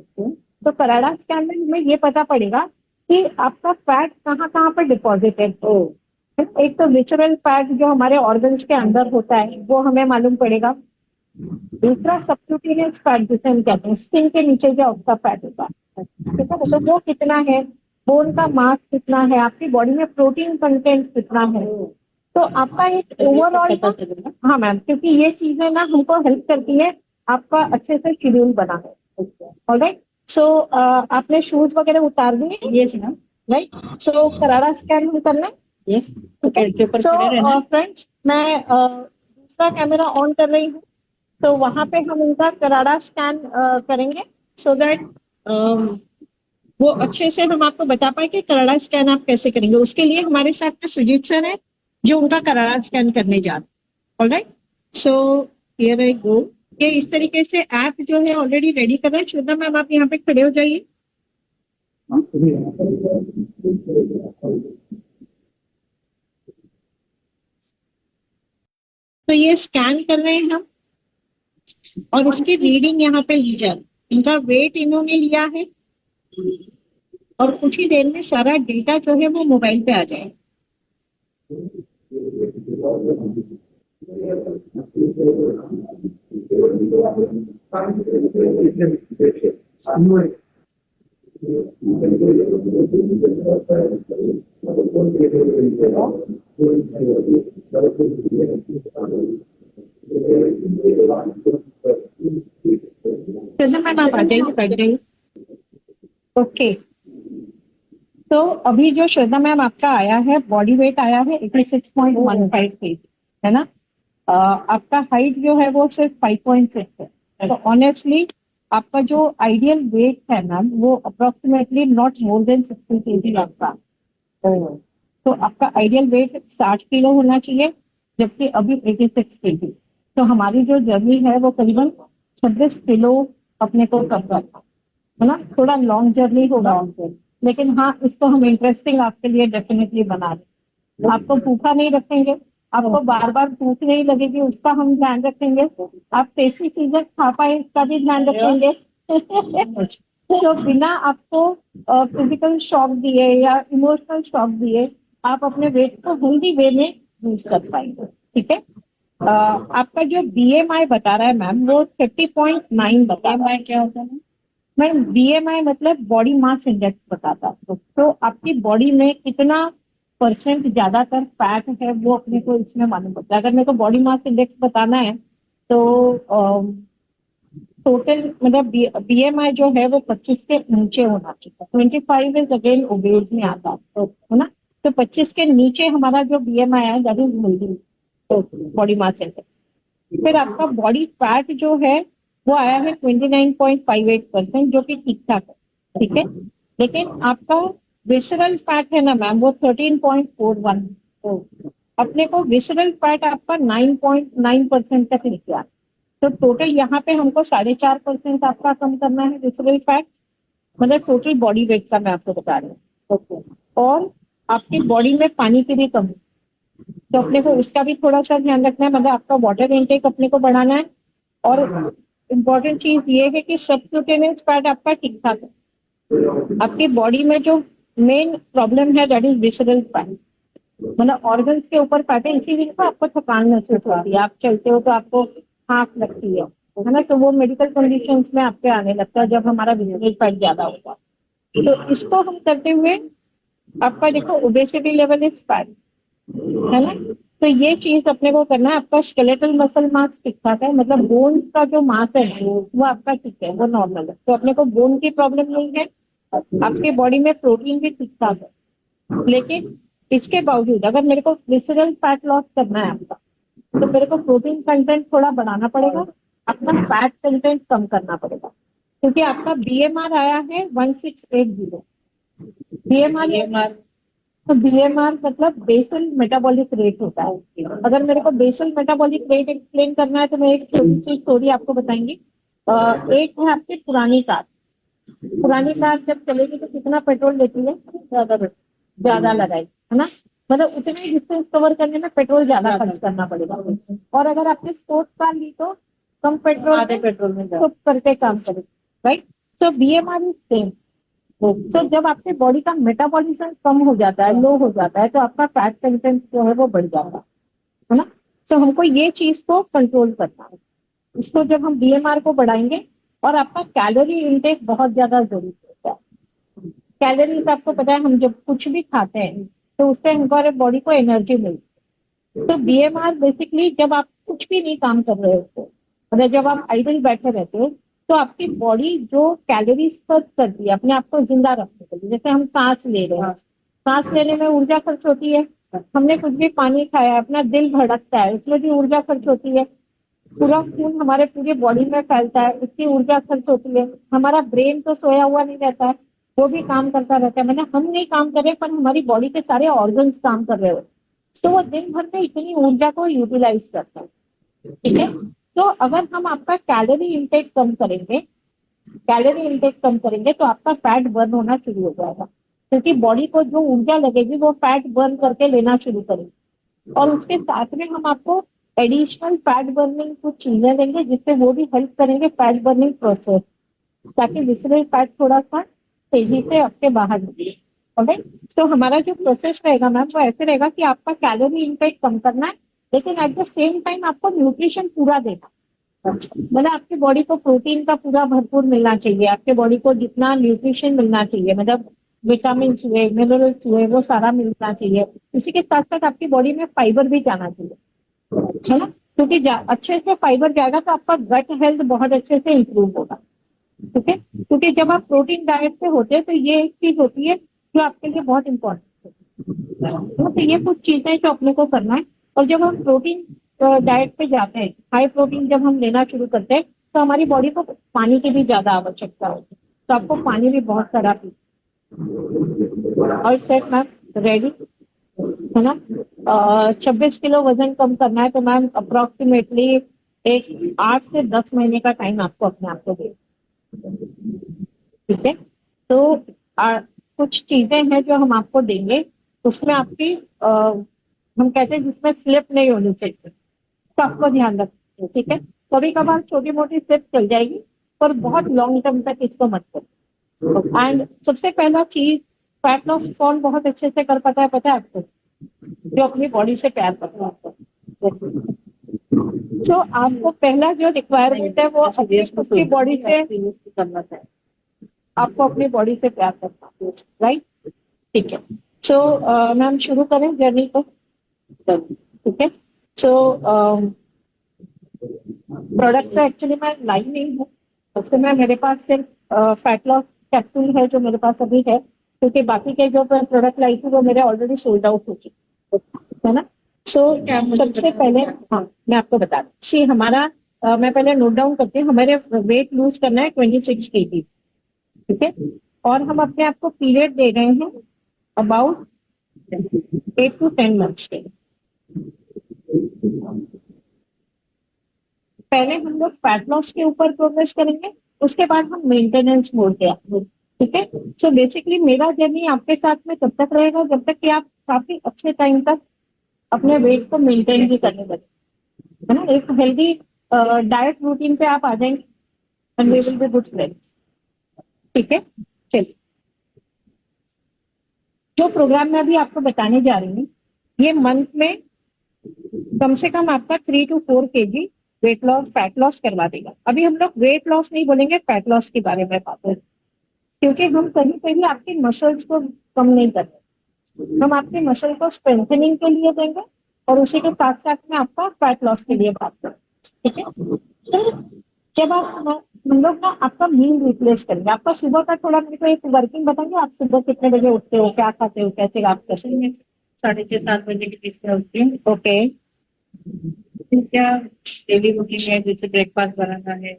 तो कराड़ा स्कैन में हमें ये पता पड़ेगा कि आपका फैट कहाँ कहाँ पर डिपॉजिटेड है। एक तो विचुरल फैट जो हमारे ऑर्गन्स के अंदर होता है वो हमें मालूम पड़ेगा, दूसरा सबक्यूटेनियस फैट जिसे हम कहते हैं स्किन के नीचे जो उसका फैट होता है, ठीक है, तो वो कितना है, बोन का मास कितना है, आपकी बॉडी में प्रोटीन कंटेंट कितना है, तो आपका एक ओवरऑल, हाँ मैम, क्योंकि ये चीजें ना हमको हेल्प करती है आपका अच्छे से शेड्यूल बनाने। ऑलराइट, सो आपने शूज वगैरह उतार दिए? Yes ma'am. राइट, सो कराड़ा स्कैन हम करना है। यस, सो फ्रेंड्स मैं दूसरा कैमरा ऑन कर रही हूँ, तो वहां पे हम उनका कराड़ा स्कैन करेंगे सो दैट वो अच्छे से हम आपको बता पाए कि कराड़ा स्कैन आप कैसे करेंगे। उसके लिए हमारे साथ में सुजीत सर है जो उनका करारा स्कैन करने जा रहे हैं। ऑलराइट, सो हियर आई गो। ये इस तरीके से ऐप जो है ऑलरेडी रेडी कर रहे हैं। श्रद्धा मैम आप यहाँ पे खड़े हो जाइए। तो ये स्कैन कर रहे हैं हम और इसकी रीडिंग यहाँ पे ली जा रही है। इनका वेट इन्होंने लिया है और कुछ ही देर में सारा डेटा जो है वो मोबाइल पे आ जाएगा। श्रद्धा मैम आप आ जाइए, बैठ जाइए। ओके, तो अभी जो श्रद्धा मैम आपका आया है, बॉडी वेट आया है 86.15 kg, है ना। आपका हाइट जो है वो सिर्फ 5.6 है। तो ऑनेस्टली आपका जो आइडियल वेट है मैम वो approximately not more than 60 kg आपका। तो आपका आइडियल वेट 60 किलो होना चाहिए, जबकि अभी 86 kg। तो हमारी जो जर्नी है वो करीबन 26 किलो अपने को कम करना है ना। थोड़ा लॉन्ग जर्नी होगा, लेकिन हाँ इसको हम इंटरेस्टिंग आपके लिए डेफिनेटली बना रहे। आपको भूखा नहीं रखेंगे, आपको बार बार भूख नहीं लगेगी उसका हम ध्यान रखेंगे। आप टेस्टी चीजें खा पाए इसका भी ध्यान रखेंगे। तो बिना आपको फिजिकल शॉक दिए या इमोशनल शॉक दिए आप अपने वेट को हेल्दी वे में यूज कर पाएंगे। ठीक है। आपका जो BMI बता रहा है मैम वो 30.9 बता रहा है। क्या होता है मैम? BMI मतलब बॉडी मास इंडेक्स बताता है। तो आपकी बॉडी में कितना % ज्यादातर फैट है वो अपने को इसमें मालूम पड़ता है। अगर मेरे को बॉडी मास इंडेक्स बताना है तो टोटल मतलब BMI जो है वो 25 के नीचे होना चाहिए। 25 इज अगेन ओबेज में आता है, तो है ना। तो 25 के नीचे हमारा जो BMI है that is healthy body mass index. फिर आपका बॉडी फैट जो है वो आया है 29.58%, जो कि ठीक ठाक है। ठीक है, लेकिन आपका विसरल फैट है ना मैम वो 13.41। तो अपने को विसरल फैट आपका 9.9% तक लेके आना। तो टोटल यहाँ पे हमको 4.5% आपका कम करना है विसरल फैट, मतलब टोटल बॉडी वेट का मैं आपको बता रही हूँ। ओके, और आपकी बॉडी में पानी की भी कमी, तो अपने को उसका भी थोड़ा सा ध्यान रखना है। मतलब आपका वाटर इनटेक अपने को बढ़ाना है। और इम्पोर्टेंट चीज ये है कि सबक्यूटेनियस फैट आपका ठीक ठाक है। आपकी बॉडी में जो मेन प्रॉब्लम है दैट इज विसरल फैट, मतलब ऑर्गन्स के ऊपर फैट है, इसीलिए तो आपको थकान महसूस होती है। आप चलते हो तो आपको हाँफ लगती है ना। तो वो मेडिकल कंडीशंस में आपके आने लगता है जब हमारा विसरल फैट ज्यादा होगा। तो इसको हम करते हुए आपका देखो ओबेसिटी लेवल इज फैट, है ना। तो ये चीज अपने को करना है। आपका स्केलेटल मसल मास ठीक ठाक है, मतलब बोन्स का जो मास है वो आपका ठीक है, वो नॉर्मल है। तो अपने को बोन की प्रॉब्लम नहीं है। आपके बॉडी में प्रोटीन भी ठीक ठाक है। लेकिन इसके बावजूद अगर मेरे को विसरल फैट लॉस करना है आपका, तो मेरे को प्रोटीन कंटेंट थोड़ा बढ़ाना पड़ेगा, अपना फैट कंटेंट कम करना पड़ेगा। क्योंकि आपका BMR आया है 1680। BMR तो BMR मतलब बेसल मेटाबॉलिक रेट होता है। अगर मेरे को बेसल मेटाबॉलिक रेट एक्सप्लेन करना है तो मैं एक छोटी सी स्टोरी आपको बताएंगी। एक है आपकी पुरानी कार। पुरानी कार जब चलेगी तो कितना पेट्रोल लेती है? ज्यादा लगाई, है ना। मतलब उतने डिस्टेंस कवर करने में पेट्रोल ज्यादा खर्च करना पड़ेगा। और अगर आपने स्पोर्ट्स कार ली तो कम पेट्रोल, आधे पेट्रोल में करके काम करेगी, right. So BMR is same. तो जब आपके बॉडी का मेटाबॉलिज्म कम हो जाता है, लो हो जाता है, तो आपका फैट कंटेंट जो है वो बढ़ जाता है ना। तो हमको ये चीज को कंट्रोल करना है। इसको जब हम BMR को बढ़ाएंगे, और आपका कैलोरी इनटेक बहुत ज्यादा जरूरी होता है। कैलोरीज आपको पता है हम जब कुछ भी खाते हैं तो उससे हमारे बॉडी को एनर्जी मिलती है। तो BMR बेसिकली जब आप कुछ भी नहीं काम कर रहे होते, मतलब जब आप आइडल बैठे रहते हो, तो आपकी बॉडी जो कैलोरीज खर्च करती है अपने आप को जिंदा रखने के लिए, जैसे हम सांस ले रहे हैं, सांस लेने में ऊर्जा खर्च होती है। हमने कुछ भी पानी खाया, अपना दिल धड़कता है, उसमें भी ऊर्जा खर्च होती है। पूरा खून हमारे पूरी बॉडी में फैलता है, उसकी ऊर्जा खर्च होती है। हमारा ब्रेन तो सोया हुआ नहीं रहता है, वो भी काम करता रहता है। मतलब हम नहीं काम कर रहे पर हमारी बॉडी के सारे ऑर्गन्स काम कर रहे हो। तो वो दिन भर में इतनी ऊर्जा को यूटिलाइज करता है, ठीक है। तो अगर हम आपका कैलोरी इंटेक कम करेंगे, तो आपका फैट बर्न होना शुरू हो जाएगा, क्योंकि बॉडी को जो ऊर्जा लगेगी वो फैट बर्न करके लेना शुरू करेगी। और उसके साथ में हम आपको एडिशनल फैट बर्निंग कुछ चीजें देंगे जिससे वो भी हेल्प करेंगे फैट बर्निंग प्रोसेस, ताकि विसरल फैट थोड़ा सा तेजी से आपके बाहर निकले। ओके, तो हमारा जो प्रोसेस रहेगा मैम वो ऐसे रहेगा कि आपका कैलोरी इंटेक कम करना है, लेकिन एट द सेम टाइम आपको न्यूट्रिशन पूरा देना, मतलब आपकी बॉडी को प्रोटीन का पूरा भरपूर मिलना चाहिए, आपके बॉडी को जितना न्यूट्रिशन मिलना चाहिए, मतलब विटामिन हुए, मिनरल्स हुए, वो सारा मिलना चाहिए। इसी के साथ साथ आपकी बॉडी में फाइबर भी जाना चाहिए, है ना, क्योंकि अच्छे से फाइबर जाएगा तो आपका गट हेल्थ बहुत अच्छे से इंप्रूव होगा, ठीक है। क्योंकि जब आप प्रोटीन डाइट पे होते हैं तो ये एक चीज होती है जो आपके लिए बहुत इंपॉर्टेंट है, तो ये कुछ चीजें जो अपने को करना है। और जब हम प्रोटीन डाइट पे जाते हैं, हाई प्रोटीन जब हम लेना शुरू करते हैं, तो हमारी बॉडी को पानी की भी ज्यादा आवश्यकता होती है, तो आपको पानी भी बहुत सारा पीना। और सेट मैम रेडी है ना। 26 किलो वजन कम करना है तो मैम अप्रोक्सीमेटली एक 8 से 10 महीने का टाइम आपको अपने आप को दे, ठीक है। तो कुछ चीजें हैं जो हम आपको देंगे, उसमें आपकी हम कहते हैं जिसमें स्लिप नहीं होनी चाहिए, तो आपको ध्यान रखना, ठीक है। कभी कभार छोटी मोटी स्लिप चल जाएगी, पर बहुत लॉन्ग टर्म तक इसको मत करो। एंड सबसे पहला चीज, फैट लॉस कौन बहुत अच्छे से कर पाता है पता है आपको? जो अपनी बॉडी से प्यार करता है आपको। तो आपको पहला जो रिक्वायरमेंट है वो अपनी बॉडी से करना चाहिए, आपको अपनी बॉडी से प्यार करना है, राइट, ठीक है। सो मैम शुरू करें जर्नी को, ठीक है। सो प्रोडक्ट तो एक्चुअली मैं लाई नहीं हूँ, सबसे मैं मेरे पास सिर्फ फैट लॉस कैप्सूल है जो मेरे पास अभी है, क्योंकि बाकी के जो प्रोडक्ट लाई थी वो मेरे ऑलरेडी सोल्ड आउट हो चुके, है ना। सो सबसे पहले हाँ मैं आपको बता दूं, सी हमारा मैं पहले नोट डाउन करती हूँ, हमारे वेट लूज करना है 26 kg, ठीक है। और हम अपने आप को पीरियड दे रहे हैं अबाउट 8 to 10 मंथ्स के। पहले हम लोग फैट लॉस के ऊपर प्रोग्रेस करेंगे, उसके बाद हम मेंटेनेंस मोड पे आएंगे, ठीक है। सो बेसिकली मेरा जर्नी आपके साथ में तब तक रहेगा जब तक कि आप काफी अच्छे टाइम तक अपने वेट को मेंटेन भी करने लगे, है ना। एक हेल्दी डाइट रूटीन पे आप आ जाएंगे and we will be good friends, ठीक है। चलिए, जो प्रोग्राम मैं अभी आपको बताने जा रही हूँ, ये मंथ में कम से कम आपका 3 to 4 kg weight loss fat loss करवा देगा। अभी हम लोग वेट लॉस नहीं बोलेंगे, फैट लॉस के बारे में बात करें, क्योंकि हम कहीं पे भी आपके मसल्स को कम नहीं कर रहे, हम आपके मसल को स्ट्रेंथनिंग के लिए देंगे और उसी के साथ साथ में आपका फैट लॉस के लिए बात करें, ठीक है। तो जब आप हम लोग ना आपका मील रिप्लेस करेंगे, आपका सुबह का थोड़ा मेरे को एक वर्किंग बताएंगे, आप सुबह कितने बजे उठते हो, क्या खाते हो, कैसे आप कैसे? 6:30-7 बजे के बीच में उठती हूँ। ओके, क्या डेली रूटीन है, जैसे ब्रेकफास्ट बनाना है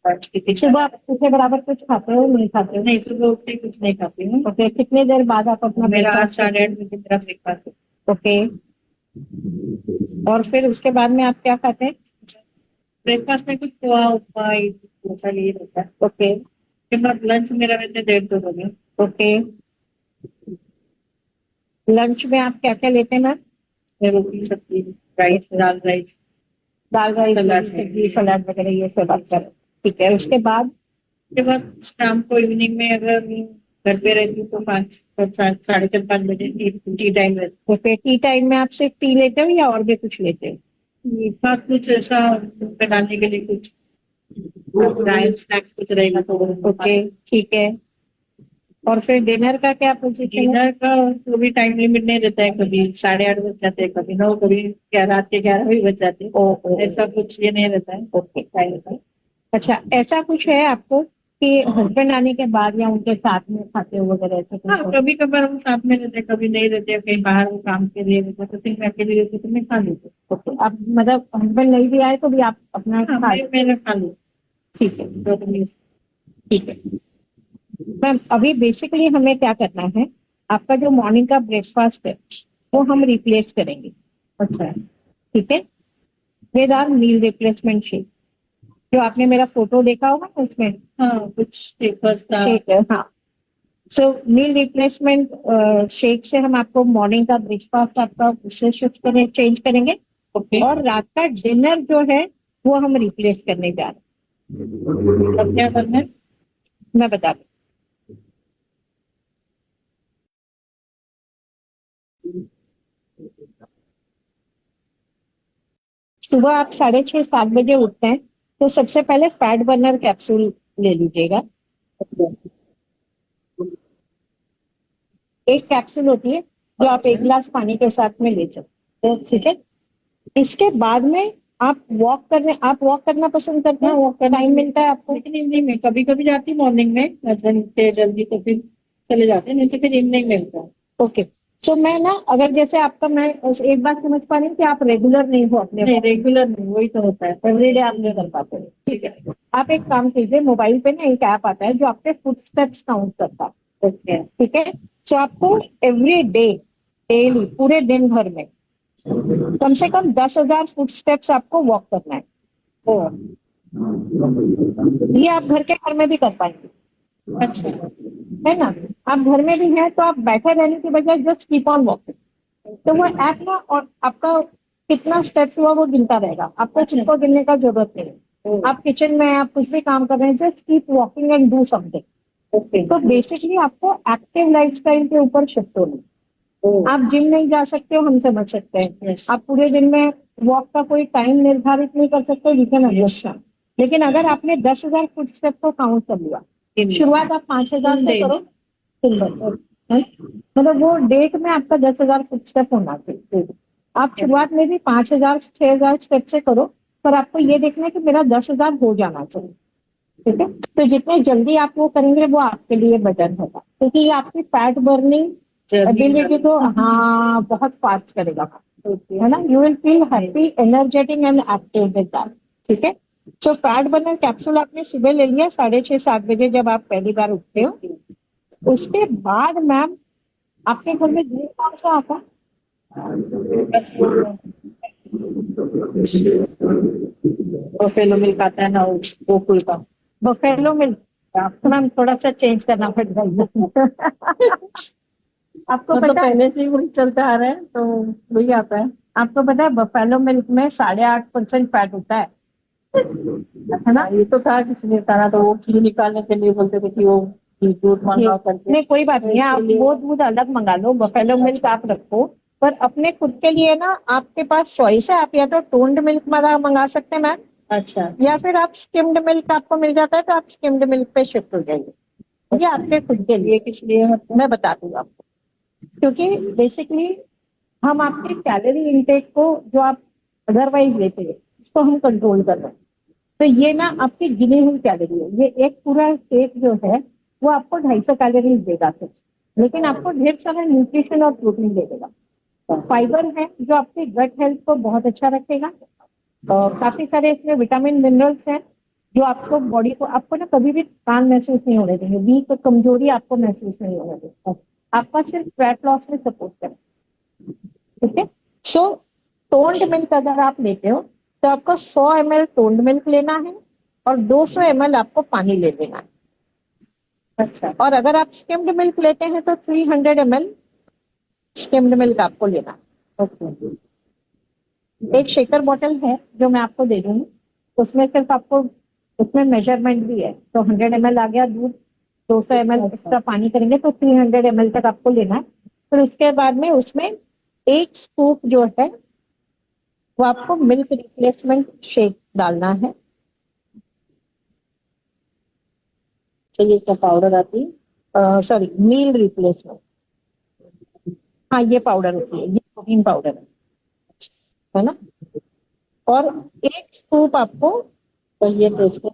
और सुबह आप उठे बराबर कुछ खाते हो नहीं खाते हो? नहीं, सुबह उठते ही कुछ नहीं खाती हूँ। ओके, कितने देर बाद आप अपना मेरा breakfast 8-8:30 बजे मेरा ब्रेकफास्ट है। ओके, और फिर उसके बाद में आप क्या खाते हैं? ब्रेकफास्ट में कुछ पोहा उपमा डोसा ये रहता है। ओके उसके बाद लंच मेरा रहता है 1:30-2 बजे। ओके, लंच में आप क्या क्या लेते हैं मैम? रोटी सब्जी राइस दाल राइस सलाद सब्जी सलाद वगैरह ये सब आप करें, ठीक है। उसके बाद शाम को इवनिंग में अगर घर पे रहती हूँ तो 4:30-5 बजे टी टाइम रहता तो फिर टी टाइम में आप सिर्फ टी लेते हो या और भी कुछ लेते हो? है। साथ कुछ ऐसा बनाने के लिए कुछ स्नैक्स कुछ रहेगा तो ओके, ठीक है। और फिर डिनर का क्या पोजीशन है? डिनर का कभी टाइम लिमिट नहीं रहता है, कभी 8:30 बज जाते हैं, कभी 9, कभी रात के 11 भी बज जाते हैं। ऐसा कुछ ये नहीं रहता है। ओके, अच्छा, ऐसा कुछ है आपको कि हस्बैंड आने के बाद या उनके साथ में खाते हो वगैरह ऐसा कुछ? हाँ, कभी कभार हम साथ में रहते हैं, कभी नहीं रहते, कहीं बाहर वो काम के लिए रहते तो फिर मैं अकेली रहती तो मैं खा लेती। ओके, अब मतलब हस्बैंड नहीं भी आए तो भी आप अपना खा मैं खा लूँ। ठीक है, ठीक है मैम। अभी बेसिकली हमें क्या करना है, आपका जो मॉर्निंग का ब्रेकफास्ट है वो हम रिप्लेस करेंगे। अच्छा। ठीक है, with our meal replacement shake. जो आपने मेरा फोटो देखा होगा ना उसमें हाँ, कुछ पेपर्स का। शेक है, हाँ। सो मील रिप्लेसमेंट शेक से हम आपको मॉर्निंग का ब्रेकफास्ट आपका उससे शिफ्ट करें, चेंज करेंगे। ओके। और रात का डिनर जो है वो हम रिप्लेस करने जा रहे अब क्या करना है? हैं, मैं बता दूं। सुबह आप 6:30-7 बजे उठते हैं तो सबसे पहले फैट बर्नर कैप्सूल ले लीजिएगा। एक कैप्सूल होती है जो आप एक गिलास पानी के साथ में ले सकते हैं। ठीक है, इसके बाद में आप वॉक करना पसंद करते हैं? हाँ, walk करना टाइम मिलता है आपको? लेकिन इवनिंग में कभी कभी जाती मॉर्निंग में, हस्बैंड उठते हैं जल्दी तो फिर चले जाते हैं, नहीं तो फिर इवनिंग में होता है। ओके, सो मैं ना, अगर जैसे आपका, मैं एक बात समझ पा रही हूँ कि आप रेगुलर नहीं हो अपने नहीं, रेगुलर नहीं, वही तो होता है। एवरीडे आप नहीं कर पाते। ठीक है। आप एक काम कीजिए, मोबाइल पे ना एक ऐप आता है जो आपके फुट स्टेप्स काउंट करता है। ओके। ठीक है, सो आपको एवरी डे, डेली, पूरे दिन भर में कम से कम 10,000 फुट स्टेप्स आपको वॉक करना है। ये आप घर में भी कर पाएंगे, अच्छा। है ना? आप घर में भी हैं तो आप बैठे रहने की बजाय जस्ट कीप ऑन वॉकिंग। तो वो ऐप ना, और आपका कितना स्टेप्स हुआ वो गिनता रहेगा, आपको अच्छा, खुद को गिनने का जरूरत नहीं है। आप किचन में हैं, आप कुछ भी काम कर रहे हैं, just keep walking and do something. Okay. तो बेसिकली आपको एक्टिव लाइफस्टाइल के ऊपर शिफ्ट होना है। आप जिम नहीं जा सकते हो, हम समझ सकते हैं। Yes. आप पूरे दिन में वॉक का कोई टाइम निर्धारित नहीं कर सकते, वी कैन अंडरस्टैंड। लेकिन अगर आपने 10,000 फुट स्टेप को काउंट कर लिया, शुरुआत आप 5,000 से करो, दिन भर, है? मतलब वो डेट में आपका 10,000 फुट स्टेप होना चाहिए। आप शुरुआत में भी 5,000 6,000 स्टेप से करो, पर आपको ये देखना है कि मेरा 10,000 हो जाना चाहिए। ठीक है, तो जितने जल्दी आप वो करेंगे वो आपके लिए बेटर होगा, क्योंकि ये आपकी फैट बर्निंग एबिलिटी को, हाँ, बहुत फास्ट करेगा, है ना? You will feel happy, energetic and active with that. ठीक है, सो फैट बर्नर कैप्सूल आपने सुबह ले लिया 6:30-7 बजे जब आप पहली बार उठते हो। उसके बाद मैम, आपके घर में दूध कौन सा आता है? बफेलो मिल्क आता है ना, वो गोकुल का। Buffalo milk. तो मैम थोड़ा सा चेंज करना पड़ेगा। आपको मतलब पता है, पहले से ही वही चलता आ रहा है तो वही आता है। आपको पता है बफेलो मिल्क में 8.5% फैट होता है ना? ये तो था, किसी ने कहा तो वो घी निकालने के लिए बोलते थे कि वो घी दूध मंगाओ करके। नहीं, कोई बात नहीं है, आप वो दूध अलग मंगा लो, बफेलो मिल्क आप रखो। पर अपने खुद के लिए ना आपके पास चॉइस है, आप या तो टोन्ड मिल्क मंगा सकते हैं मैम, अच्छा। या फिर आप स्किम्ड मिल्क आपको मिल जाता है तो आप स्किम्ड मिल्क पे शिफ्ट हो जाइए। ये आपके खुद के लिए, किस लिए मतलब? मैं बता दूंगा आपको। क्योंकि बेसिकली हम आपके कैलोरी इनटेक को, जो आप अदरवाइज लेते हैं, उसको हम कंट्रोल कर रहे हैं। तो ये ना आपकी गिनी हुई कैलोरी है। ये एक पूरा शेक जो है वो आपको 250 कैलोरीज देगा सिर्फ, लेकिन आपको ढेर सारा न्यूट्रिशन और प्रोटीन दे देगा। फाइबर है जो आपकी गट हेल्थ को बहुत अच्छा रखेगा, और काफी सारे इसमें विटामिन मिनरल्स हैं जो आपको बॉडी को, आपको ना कभी भी थकान महसूस नहीं होने देंगे, वीक कमजोरी आपको महसूस नहीं होने देगा, आपका सिर्फ फैट लॉस में सपोर्ट करें। ठीक है, सो टोन्ड मिल्क अगर आप लेते हो तो आपको 100 ml टोन्ड मिल्क लेना है और 200 ml आपको पानी ले लेना है। अच्छा, और अगर आप स्किम्ड मिल्क लेते हैं तो 300 ml स्किम्ड मिल्क आपको लेना है। ओके, एक शेकर बॉटल है जो मैं आपको दे दूंगी, उसमें सिर्फ आपको, उसमें मेजरमेंट भी है, तो 100 ml आ गया दूध, 200 ml एक्स्ट्रा पानी करेंगे तो 300 ml तक आपको लेना है। फिर उसके बाद में उसमें एक स्कूप जो है वो आपको मिल्क रिप्लेसमेंट शेक डालना है। तो ये क्या पाउडर आती है? सॉरी, मील रिप्लेसमेंट, हाँ ये पाउडर होती है, ये प्रोटीन पाउडर है ना? और एक स्कूप आपको, तो ये टेस्ट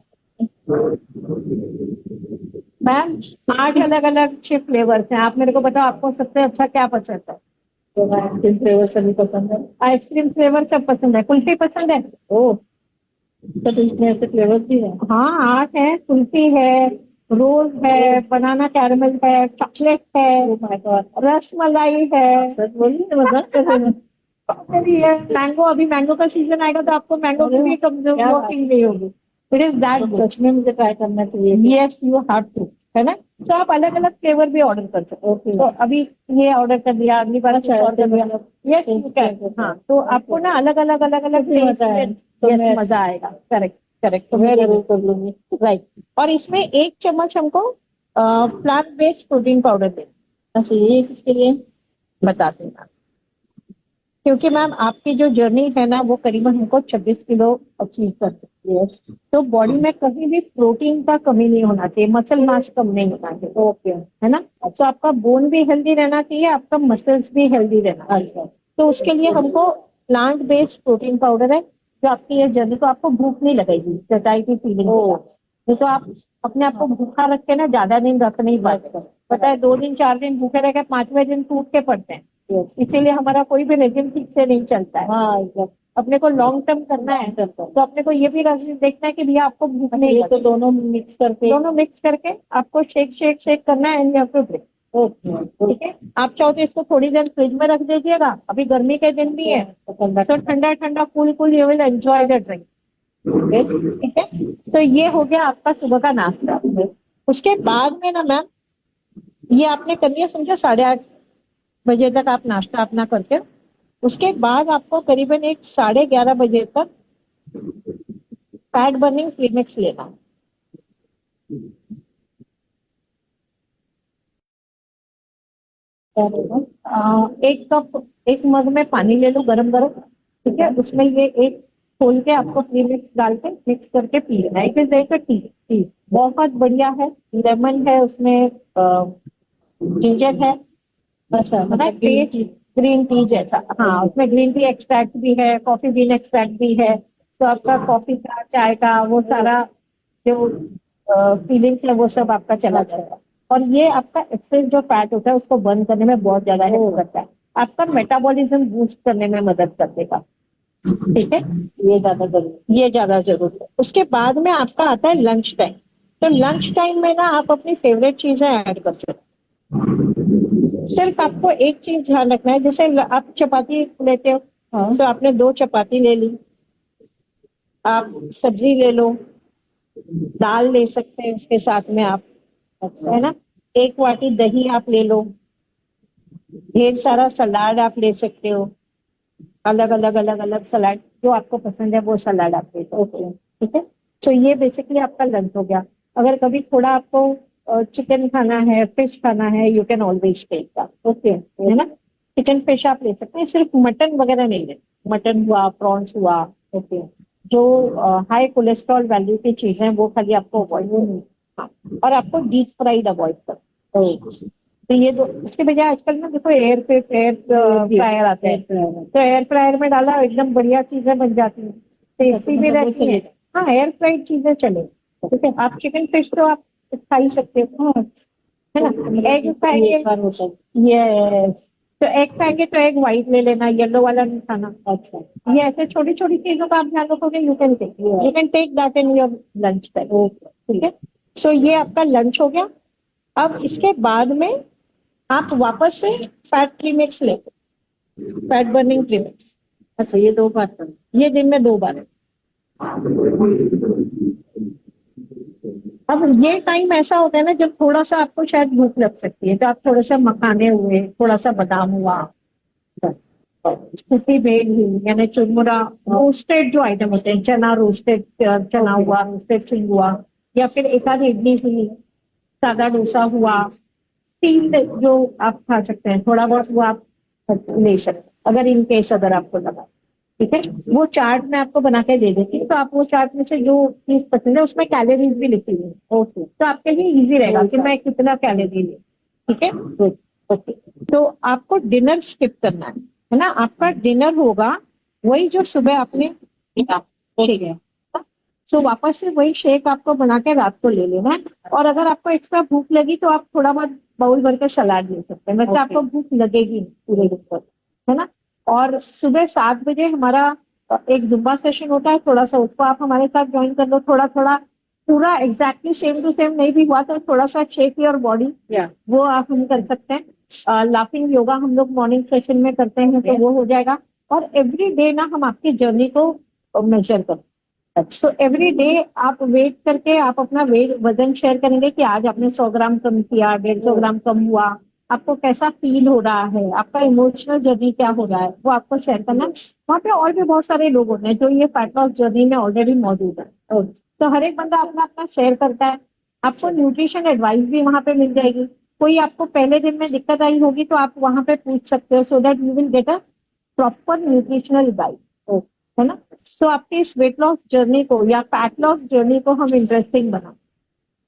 मैम 8 अलग अलग अच्छे फ्लेवर्स हैं, आप मेरे को बताओ आपको सबसे अच्छा क्या पसंद है? तो आइसक्रीम फ्लेवर सभी पसंद है। आइसक्रीम फ्लेवर सब पसंद है, कुल्फी पसंद है? ओ, तो इसमें ऐसे फ्लेवर भी है? हाँ 8 है, कुल्फी है, रोज है, बनाना कैरमल है, चॉकलेट है, रस मलाई है, सच बोलिए मतलब स्ट्रॉबेरी है, मैंगो, अभी मैंगो का सीजन आएगा तो आपको मैंगो की भी कमजोर क्या वो बात। फील नहीं होगी। इट इज दैट तो सच में मुझे ट्राई करना चाहिए। यस यू हैव टू, है ना। तो आप अलग अलग फ्लेवर भी ऑर्डर कर सकते हो। ओके। तो अभी ये ऑर्डर कर दिया, अगली बार कुछ अच्छा और कर दिया। Yes you can. हाँ, तो आपको ना अलग अलग अलग अलग काफी मजा आया। तो यस मैं- मजा आएगा। करेक्ट करेक्ट, तो मैं जरूर कर लूंगी। राइट। और इसमें 1 चम्मच हमको प्लांट बेस्ड प्रोटीन पाउडर देना। अच्छा, ये किसके लिए? बताते हैं, क्योंकि मैम आपकी जो जर्नी है ना वो करीबन हमको 26 किलो अचीव कर सकती है। तो बॉडी में कहीं भी प्रोटीन का कमी नहीं होना चाहिए, मसल मास कम नहीं होना चाहिए। ओके। है ना। तो आपका बोन भी हेल्दी रहना चाहिए, आपका मसल्स भी हेल्दी रहना चाहिए। अच्छा। तो उसके लिए हमको प्लांट बेस्ड प्रोटीन पाउडर है, जो आपकी ये जर्नी को आपको भूख नहीं लगेगी, सैटिस्फाई फीलिंग होगा। नहीं तो आप अपने आप को भूखा रख के ना ज्यादा दिन रख नहीं पाते। पता है 2 दिन 4 दिन भूखे रह के 5वें दिन टूट के पड़ते हैं। इसीलिए हमारा कोई भी रेजिम ठीक से नहीं चलता है। हाँ, अपने को लॉन्ग टर्म करना है तो अपने को ये भी देखना है कि भैया आपको भूख नहीं ये तो लगे। दोनों मिक्स करके। दोनों मिक्स करके आपको शेक शेक शेक करना है and you have to drink. Okay. ठीक है। आप चाहो तो इसको थोड़ी देर फ्रिज में रख दीजिएगा, अभी गर्मी के दिन भी है तो ठंडा ठंडा cool cool you will enjoy the drink. ठीक है। तो ये हो गया आपका सुबह का नाश्ता। उसके बाद में ना मैम, ये आपने कर लिया समझो 8:30 बजे तक आप नाश्ता अपना करके, उसके बाद आपको करीबन एक 11:30 बजे तक फैट बर्निंग प्रीमिक्स लेना है। एक कप, एक मग में पानी ले लो गरम गरम। ठीक है। उसमें ये एक खोल के आपको प्रीमिक्स डाल के मिक्स करके पी लेना है। It is like a T. बहुत बढ़िया है, लेमन है उसमें, जिंजर है। अच्छा, मतलब ग्रीन टी जैसा। हाँ, उसमें ग्रीन टी एक्सट्रैक्ट भी है, कॉफी बीन एक्सट्रैक्ट भी है। तो आपका कॉफी का, चाय का, वो सारा जो फीलिंग्स है वो सब आपका चला जाएगा। और ये आपका एक्सेस जो फैट होता है उसको बर्न करने में बहुत ज्यादा हेल्प करता है। आपका मेटाबॉलिज्म बूस्ट करने में मदद कर देगा। ठीक है। ये ज्यादा जरूरी। ये ज्यादा जरूरी है। उसके बाद में आपका आता है लंच टाइम। तो लंच टाइम में ना आप अपनी फेवरेट चीजें ऐड कर सकते हैं। सिर्फ आपको एक चीज ध्यान रखना है, जैसे आप चपाती लेते हो, हाँ। तो आपने 2 चपाती ले ली, आप सब्जी ले लो, दाल ले सकते हैं उसके साथ में आप, है ना। 1 वाटी दही आप ले लो, ढेर सारा सलाद आप ले सकते हो, अलग अलग अलग अलग सलाद जो आपको पसंद है वो सलाद आप ले सकते हो। ठीक है। तो ये बेसिकली आपका लंच हो गया। अगर कभी थोड़ा आपको चिकन खाना है, फिश खाना है, you can always take that. Okay, है ना। चिकन फिश आप ले सकते हैं, सिर्फ मटन वगैरह नहीं लेना। मटन हुआ, प्रॉन्स हुआ। ओके। जो हाई कोलेस्ट्रॉल वैल्यू की चीजें हैं वो खाली आपको अवॉइड करनी। हाँ, और आपको डीप फ्राइड अवॉइड करना। तो ये दो, उसके बजाय आजकल ना देखो एयर फ्रायर आते हैं, तो एयर फ्रायर में डाला एकदम बढ़िया चीजें बन जाती हैं, टेस्टी भी रहती है। हाँ, एयर फ्राइड चीजें चले। ठीक है। आप चिकन फिश तो आप खा ही सकते हो, है ना। एग खाएंगे, यस, तो एग खाएंगे तो एग व्हाइट ले लेना, येलो वाला नहीं खाना। अच्छा, ये ऐसे छोटी छोटी चीजों का आप ध्यान रखोगे, you can take that in your lunch time. ठीक है। सो ये आपका लंच हो गया। अब इसके बाद में आप वापस से फैट प्रीमिक्स लेते, फैट बर्निंग प्रीमिक्स। अच्छा, ये 2 बार करना। ये दिन में 2 बार है। अब ये टाइम ऐसा होता है ना जब थोड़ा सा आपको शायद भूख लग सकती है, तो आप थोड़ा सा मखाने हुए, थोड़ा सा बादाम हुआ, सूखी बेल हुई, यानी चुरमुरा, रोस्टेड जो आइटम होते हैं, चना रोस्टेड, चना हुआ, रोस्टेड सिंग हुआ, या फिर एक आधी इडली हुई, सादा डोसा हुआ, स्टीम्ड जो आप खा सकते हैं, थोड़ा बहुत वो आप ले सकते हैं अगर इन केस अगर आपको लगा। ठीक है। वो चार्ट मैं आपको बना के दे देती हूँ, तो आप वो चार्ट में से जो चीज पसंद है उसमें कैलोरीज भी लिखी हुई है। ओके, तो आपके लिए इजी रहेगा कि मैं कितना कैलोरी लूँ। ठीक है। ओके। तो आपको डिनर स्किप करना है ना। आपका डिनर होगा वही जो सुबह आपने किया। ठीक है। तो वापस से वही शेक आपको बना के रात को ले लेना है। और अगर आपको एक्स्ट्रा भूख लगी तो आप थोड़ा बहुत बाउल भर के सलाद ले सकते हैं, वैसे आपको भूख लगेगी नहीं पूरे दिन पर, है ना। और सुबह 7 बजे हमारा एक जुम्बा सेशन होता है, थोड़ा सा उसको आप हमारे साथ ज्वाइन कर लो, थोड़ा थोड़ा पूरा एग्जैक्टली सेम टू सेम नहीं भी हुआ तो थोड़ा सा शेक योर बॉडी, या वो आप हम कर सकते हैं। लाफिंग योगा हम लोग मॉर्निंग सेशन में करते हैं तो वो हो जाएगा। और एवरी डे ना हम आपकी जर्नी को मेजर करते हैं। सो एवरी डे आप वेट करके आप अपना वजन शेयर करेंगे कि आज आपने 100 ग्राम कम किया, 150 ग्राम कम हुआ, आपको कैसा फील हो रहा है, आपका इमोशनल जर्नी क्या हो रहा है, वो आपको शेयर करना। वहाँ पे और भी बहुत सारे लोग होते हैं जो ये फैट लॉस जर्नी में ऑलरेडी मौजूद है। तो हर एक बंदा अपना अपना शेयर करता है। आपको न्यूट्रिशन एडवाइस भी वहाँ पे मिल जाएगी। कोई आपको पहले दिन में दिक्कत आई होगी तो आप वहाँ पे पूछ सकते हो, so that you will get a proper nutritional guide, है ना। सो आपके इस वेट लॉस जर्नी को या फैट लॉस जर्नी को हम इंटरेस्टिंग बना,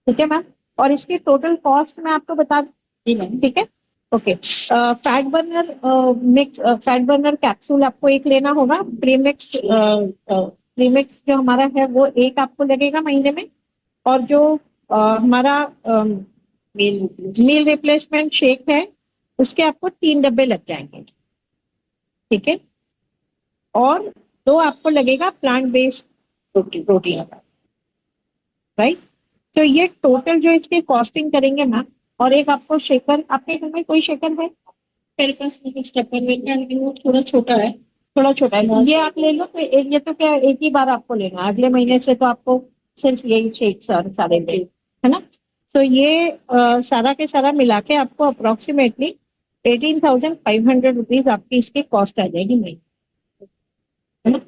ठीक है मैम। और इसकी टोटल कॉस्ट मैं आपको बता दूं, जी मैम। ठीक है, ओके। फैट बर्नर कैप्सूल आपको एक लेना होगा। प्रीमिक्स जो हमारा है वो एक आपको लगेगा महीने में। और जो हमारा मील रिप्लेसमेंट शेक है उसके आपको 3 डब्बे लग जाएंगे, ठीक है। और 2 आपको लगेगा प्लांट बेस्ड प्रोटीन, राइट। तो ये टोटल जो इसके कॉस्टिंग करेंगे मैम। और एक आपको शेकर, आपके घर में कोई शेकर है? मेरे पास टपरवेयर है लेकिन वो थोड़ा छोटा है। थोड़ा छोटा है, ये आप ले लो। तो ये तो क्या एक ही बार आपको लेना है, अगले महीने से तो आपको सिर्फ यही शेक सारे दे, है ना। सो ये सारा के सारा मिला के आपको अप्रोक्सीमेटली 18,500 रुपीज आपकी इसकी कॉस्ट आ जाएगी महीने, है ना,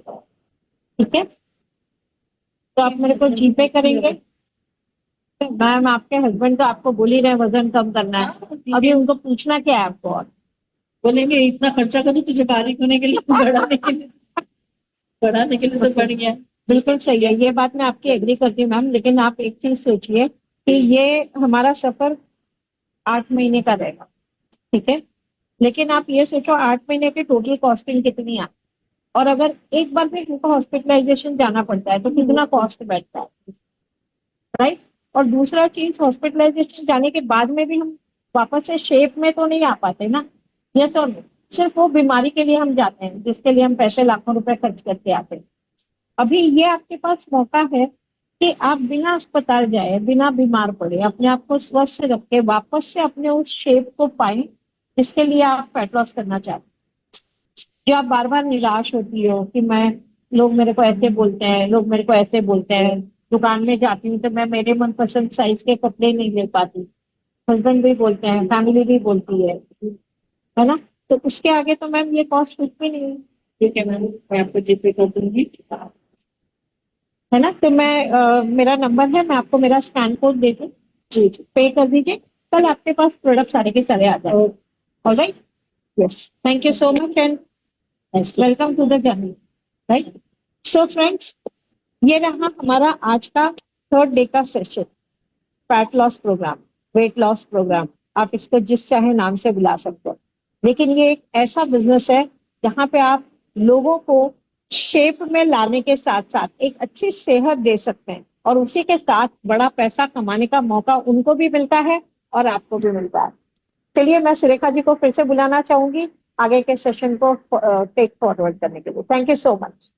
ठीक है। तो आप मेरे को जीपे करेंगे। मैम आपके हस्बैंड तो आपको बोल ही रहे वजन कम करना है, अभी उनको पूछना क्या है आपको? और बोलेंगे इतना खर्चा करूँ तुझे बारीक होने के लिए, बढ़ाने के लिए तो बढ़ गया। बिल्कुल सही है, ये बात मैं आपकी एग्री करती हूँ मैम। लेकिन आप एक चीज सोचिए कि ये हमारा सफर 8 महीने का रहेगा, ठीक है। लेकिन आप ये सोचो 8 महीने की टोटल कॉस्टिंग कितनी है। और अगर एक बार फिर हमको हॉस्पिटलाइजेशन जाना पड़ता है तो कितना कॉस्ट बैठता है, राइट। और दूसरा चीज, हॉस्पिटलाइजेशन जाने के बाद में भी हम वापस से शेप में तो नहीं आ पाते ना, यस और नो। सिर्फ वो बीमारी के लिए हम जाते हैं जिसके लिए हम पैसे लाखों रुपए खर्च करके आते हैं। अभी ये आपके पास मौका है कि आप बिना अस्पताल जाए, बिना बीमार पड़े, अपने आप को स्वस्थ रख के वापस से अपने उस शेप को पाए जिसके लिए आप फैट लॉस करना चाहते हैं। जो आप बार बार निराश होती हो कि लोग मेरे को ऐसे बोलते हैं, लोग मेरे को ऐसे बोलते हैं, दुकान में जाती हूँ तो मैं मेरे मनपसंद साइज के कपड़े नहीं ले पाती, हस्बैंड भी बोलते हैं, फैमिली भी बोलती है ना। तो उसके आगे तो मैम ये कॉस्ट कुछ भी नहीं है। ठीक है मैम, मैं आपको जीपे कर दूंगी, है ना। तो मेरा नंबर है, मैं आपको मेरा स्कैन कोड दे दूँ, जी पे कर दीजिए, कल आपके पास प्रोडक्ट सारे के सारे आ जाए। Alright, yes, thank you so much and welcome to the journey, right. So friends, ये रहा हमारा आज का 3rd डे का session, fat loss programme, weight loss programme, आप इसको जिस चाहे नाम से बुला सकते हो। लेकिन ये एक ऐसा बिजनेस है जहाँ पे आप लोगों को शेप में लाने के साथ साथ एक अच्छी सेहत दे सकते हैं और उसी के साथ बड़ा पैसा कमाने का मौका उनको भी मिलता है और आपको भी मिलता है। चलिए मैं सुरेखा जी को फिर से बुलाना चाहूंगी आगे के सेशन को टेक फॉरवर्ड करने के लिए। Thank you so much.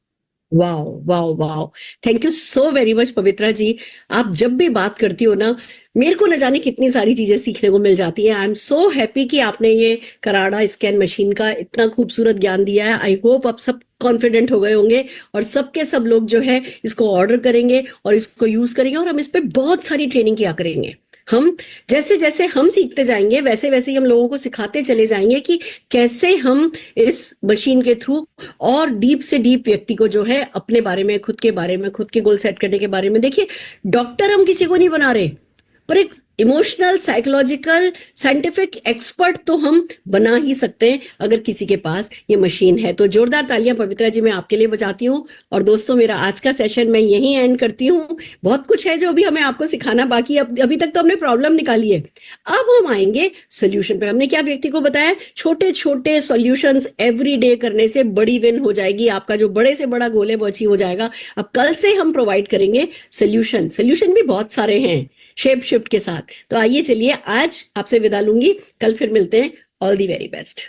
Wow wow wow, thank you so very much Pavitra ji. आप जब भी बात करती हो ना, मेरे को न जाने कितनी सारी चीजें सीखने को मिल जाती है। आई एम सो हैप्पी कि आपने ये कराड़ा स्कैन मशीन का इतना खूबसूरत ज्ञान दिया है। आई होप आप सब कॉन्फिडेंट हो गए होंगे और सबके सब लोग जो है इसको ऑर्डर करेंगे और इसको यूज करेंगे और हम इस पे बहुत सारी ट्रेनिंग किया करेंगे। हम जैसे जैसे हम सीखते जाएंगे वैसे वैसे ही हम लोगों को सिखाते चले जाएंगे कि कैसे हम इस मशीन के थ्रू और डीप से डीप व्यक्ति को जो है अपने बारे में, खुद के बारे में, खुद के गोल सेट करने के बारे में। देखिए, डॉक्टर हम किसी को नहीं बना रहे, पर एक इमोशनल, साइकोलॉजिकल, साइंटिफिक एक्सपर्ट तो हम बना ही सकते हैं अगर किसी के पास ये मशीन है। तो जोरदार तालियां पवित्रा जी मैं आपके लिए बजाती हूँ। और दोस्तों, मेरा आज का सेशन मैं यहीं एंड करती हूँ। बहुत कुछ है जो भी हमें आपको सिखाना बाकी है। अभी तक तो हमने प्रॉब्लम निकाली है, अब हम आएंगे सोल्यूशन पे। हमने क्या व्यक्ति को बताया, छोटे छोटे सॉल्यूशंस एवरी डे करने से बड़ी विन हो जाएगी। आपका जो बड़े से बड़ा गोल है वो अचीव हो जाएगा। अब कल से हम प्रोवाइड करेंगे सोल्यूशन भी बहुत सारे हैं शेप शिफ्ट के साथ। तो आइए, चलिए आज आपसे विदा लूंगी, कल फिर मिलते हैं। All the very best.